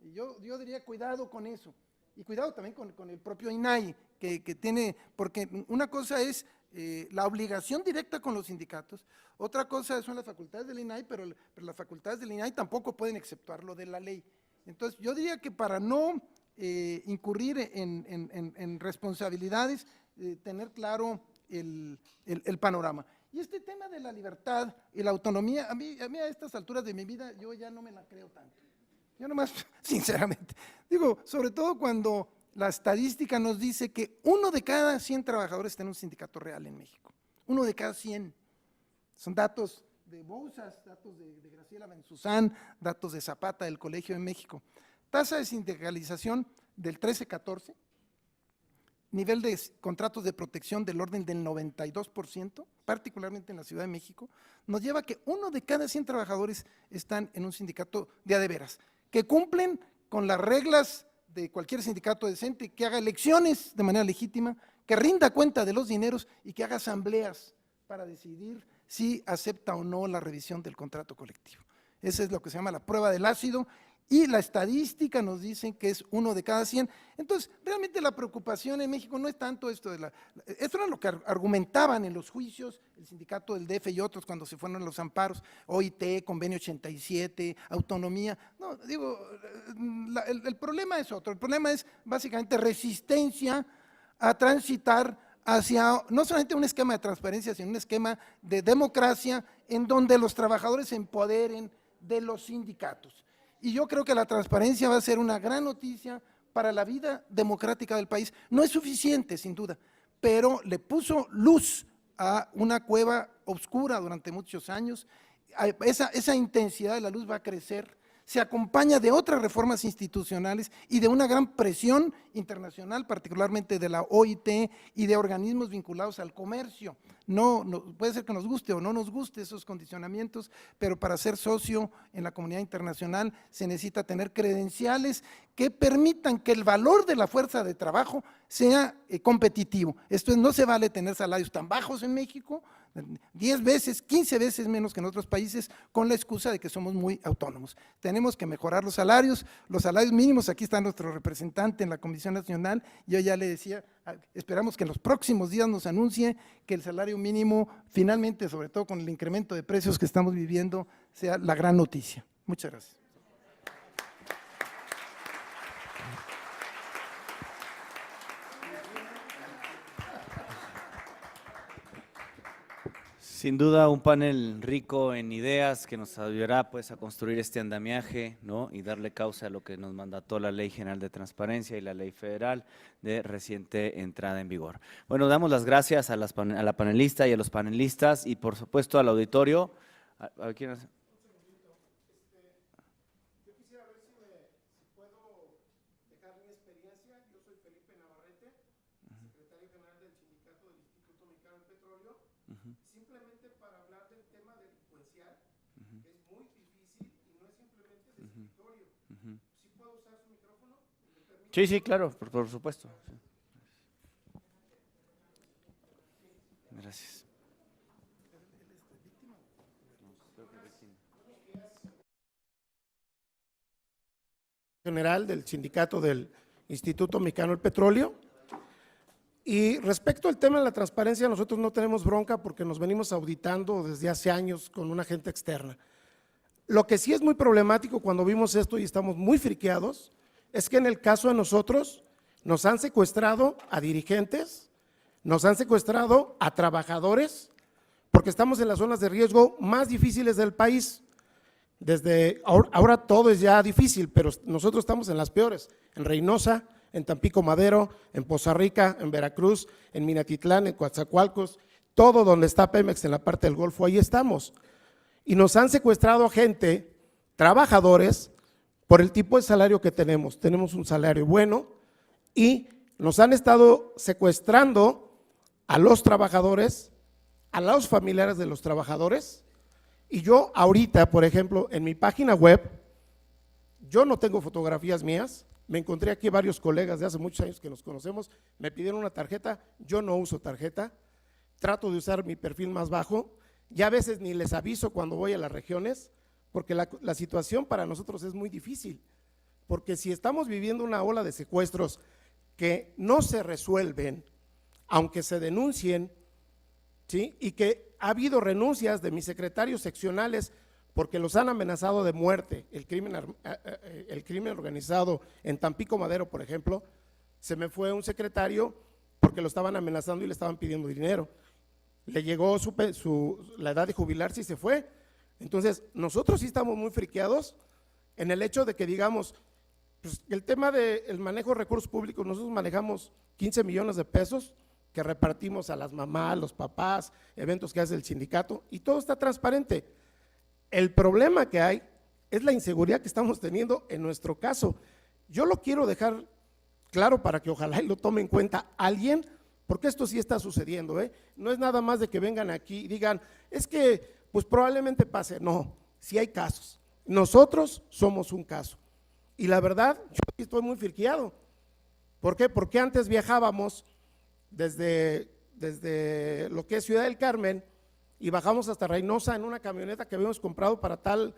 Y yo diría, cuidado con eso. Y cuidado también con el propio INAI, que tiene, porque una cosa es la obligación directa con los sindicatos, otra cosa son las facultades del INAI, pero las facultades del INAI tampoco pueden exceptuarlo de la ley. Entonces, yo diría que para no incurrir en responsabilidades, tener claro el panorama. Y este tema de la libertad y la autonomía, a mí a estas alturas de mi vida, yo ya no me la creo tanto. Yo nomás, sinceramente, digo, sobre todo cuando la estadística nos dice que 1 de cada 100 trabajadores está en un sindicato real en México. 1 de cada 100. Son datos de Bouzas, datos de Graciela Benzuzán, datos de Zapata, del Colegio de México. Tasa de sindicalización del 13-14, nivel de contratos de protección del orden del 92%, particularmente en la Ciudad de México, nos lleva a que 1 de cada 100 trabajadores están en un sindicato de a de veras, que cumplen con las reglas de cualquier sindicato decente, que haga elecciones de manera legítima, que rinda cuenta de los dineros y que haga asambleas para decidir si acepta o no la revisión del contrato colectivo. Esa es lo que se llama la prueba del ácido, y la estadística nos dice que es 1 de cada 100. Entonces, realmente la preocupación en México no es tanto esto esto era lo que argumentaban en los juicios el sindicato del DF y otros cuando se fueron a los amparos, OIT, convenio 87, autonomía. No, digo, el problema es otro, el problema es básicamente resistencia a transitar hacia no solamente un esquema de transparencia, sino un esquema de democracia en donde los trabajadores se empoderen de los sindicatos. Y yo creo que la transparencia va a ser una gran noticia para la vida democrática del país. No es suficiente, sin duda, pero le puso luz a una cueva oscura durante muchos años. Esa intensidad de la luz va a crecer. se acompaña de otras reformas institucionales y de una gran presión internacional, particularmente de la OIT y de organismos vinculados al comercio. No, puede ser que nos guste o no nos guste esos condicionamientos, pero para ser socio en la comunidad internacional se necesita tener credenciales que permitan que el valor de la fuerza de trabajo sea competitivo. Esto es, no se vale tener salarios tan bajos en México, 10 veces, 15 veces menos que en otros países, con la excusa de que somos muy autónomos. Tenemos que mejorar los salarios mínimos. Aquí está nuestro representante en la Comisión Nacional. Yo ya le decía, esperamos que en los próximos días nos anuncie que el salario mínimo finalmente, sobre todo con el incremento de precios que estamos viviendo, sea la gran noticia. Muchas gracias. Sin duda un panel rico en ideas que nos ayudará pues a construir este andamiaje, ¿no? Y darle causa a lo que nos mandató la Ley General de Transparencia y la Ley Federal de reciente entrada en vigor. Bueno, damos las gracias a la panelista y a los panelistas y por supuesto al auditorio. ¿A quién hace? Yo quisiera ver si puedo dejar mi experiencia. Yo soy Felipe Navarrete, secretario general del Sindicato del Instituto Mexicano del Petróleo. Simplemente para hablar del tema delincuencial, que es muy difícil y no es simplemente de escritorio. ¿Sí puedo usar su micrófono? Sí, sí, claro, por supuesto. Sí. Gracias. General del Sindicato del Instituto Mexicano del Petróleo. Y respecto al tema de la transparencia, nosotros no tenemos bronca porque nos venimos auditando desde hace años con una gente externa. Lo que sí es muy problemático cuando vimos esto y estamos muy friqueados, es que en el caso de nosotros nos han secuestrado a dirigentes, nos han secuestrado a trabajadores, porque estamos en las zonas de riesgo más difíciles del país. Desde ahora todo es ya difícil, pero nosotros estamos en las peores, en Reynosa, en Tampico Madero, en Poza Rica, en Veracruz, en Minatitlán, en Coatzacoalcos, todo donde está Pemex en la parte del Golfo, ahí estamos. Y nos han secuestrado gente, trabajadores, por el tipo de salario que tenemos. Tenemos un salario bueno y nos han estado secuestrando a los trabajadores, a los familiares de los trabajadores. Y yo ahorita, por ejemplo, en mi página web, yo no tengo fotografías mías. Me encontré aquí varios colegas de hace muchos años que nos conocemos, me pidieron una tarjeta, yo no uso tarjeta, trato de usar mi perfil más bajo, y a veces ni les aviso cuando voy a las regiones, porque la situación para nosotros es muy difícil, porque si estamos viviendo una ola de secuestros que no se resuelven, aunque se denuncien, ¿sí? Y que ha habido renuncias de mis secretarios seccionales porque los han amenazado de muerte, el crimen organizado en Tampico Madero, por ejemplo, se me fue un secretario porque lo estaban amenazando y le estaban pidiendo dinero, le llegó la edad de jubilarse y se fue. Entonces nosotros sí estamos muy friqueados en el hecho de que digamos, pues, el tema del manejo de recursos públicos, nosotros manejamos 15 millones de pesos que repartimos a las mamás, los papás, eventos que hace el sindicato y todo está transparente. El problema que hay es la inseguridad que estamos teniendo en nuestro caso. Yo lo quiero dejar claro para que ojalá lo tome en cuenta alguien, porque esto sí está sucediendo, ¿eh? No es nada más de que vengan aquí y digan, es que pues probablemente pase. No, sí hay casos. Nosotros somos un caso. Y la verdad, yo estoy muy friqueado. ¿Por qué? Porque antes viajábamos desde lo que es Ciudad del Carmen y bajamos hasta Reynosa en una camioneta que habíamos comprado para tal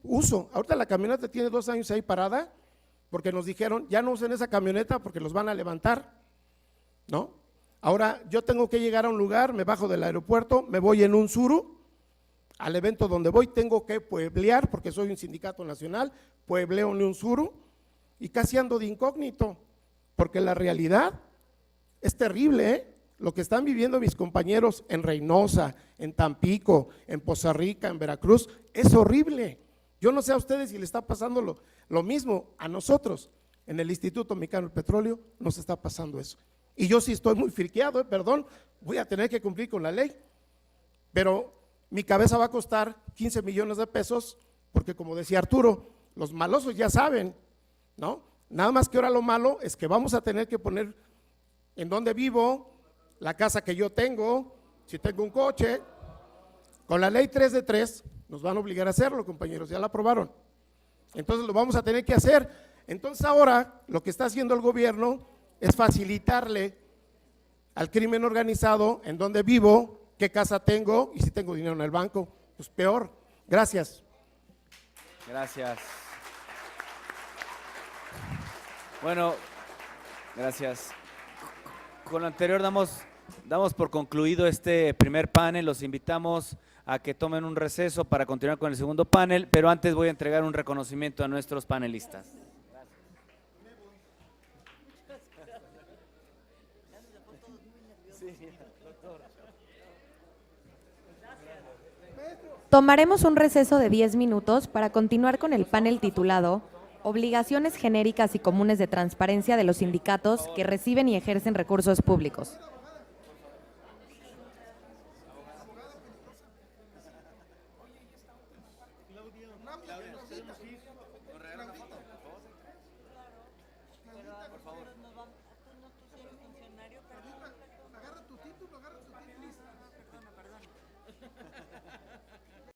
uso. Ahorita la camioneta tiene 2 años ahí parada porque nos dijeron, ya no usen esa camioneta porque los van a levantar, ¿no? Ahora yo tengo que llegar a un lugar, me bajo del aeropuerto, me voy en un suru al evento donde voy, tengo que pueblear porque soy un sindicato nacional, puebleo en un suru y casi ando de incógnito porque la realidad es terrible, ¿eh? Lo que están viviendo mis compañeros en Reynosa, en Tampico, en Poza Rica, en Veracruz, es horrible. Yo no sé a ustedes si le está pasando lo mismo a nosotros. En el Instituto Mexicano del Petróleo nos está pasando eso. Y yo sí estoy muy friqueado, perdón, voy a tener que cumplir con la ley. Pero mi cabeza va a costar 15 millones de pesos, porque como decía Arturo, Los malosos ya saben, ¿no? Nada más que ahora lo malo es que vamos a tener que poner en dónde vivo, la casa que yo tengo, si tengo un coche. Con la ley 3 de 3 nos van a obligar a hacerlo, compañeros, ya la aprobaron. Entonces lo vamos a tener que hacer. Entonces ahora lo que está haciendo el gobierno es facilitarle al crimen organizado en dónde vivo, qué casa tengo y si tengo dinero en el banco. Pues peor. Gracias. Gracias. Bueno, gracias. Con lo anterior damos por concluido este primer panel. Los invitamos a que tomen un receso para continuar con el segundo panel, pero antes voy a entregar un reconocimiento a nuestros panelistas. Tomaremos un receso de 10 minutos para continuar con el panel titulado Obligaciones genéricas y comunes de transparencia de los sindicatos que reciben y ejercen recursos públicos.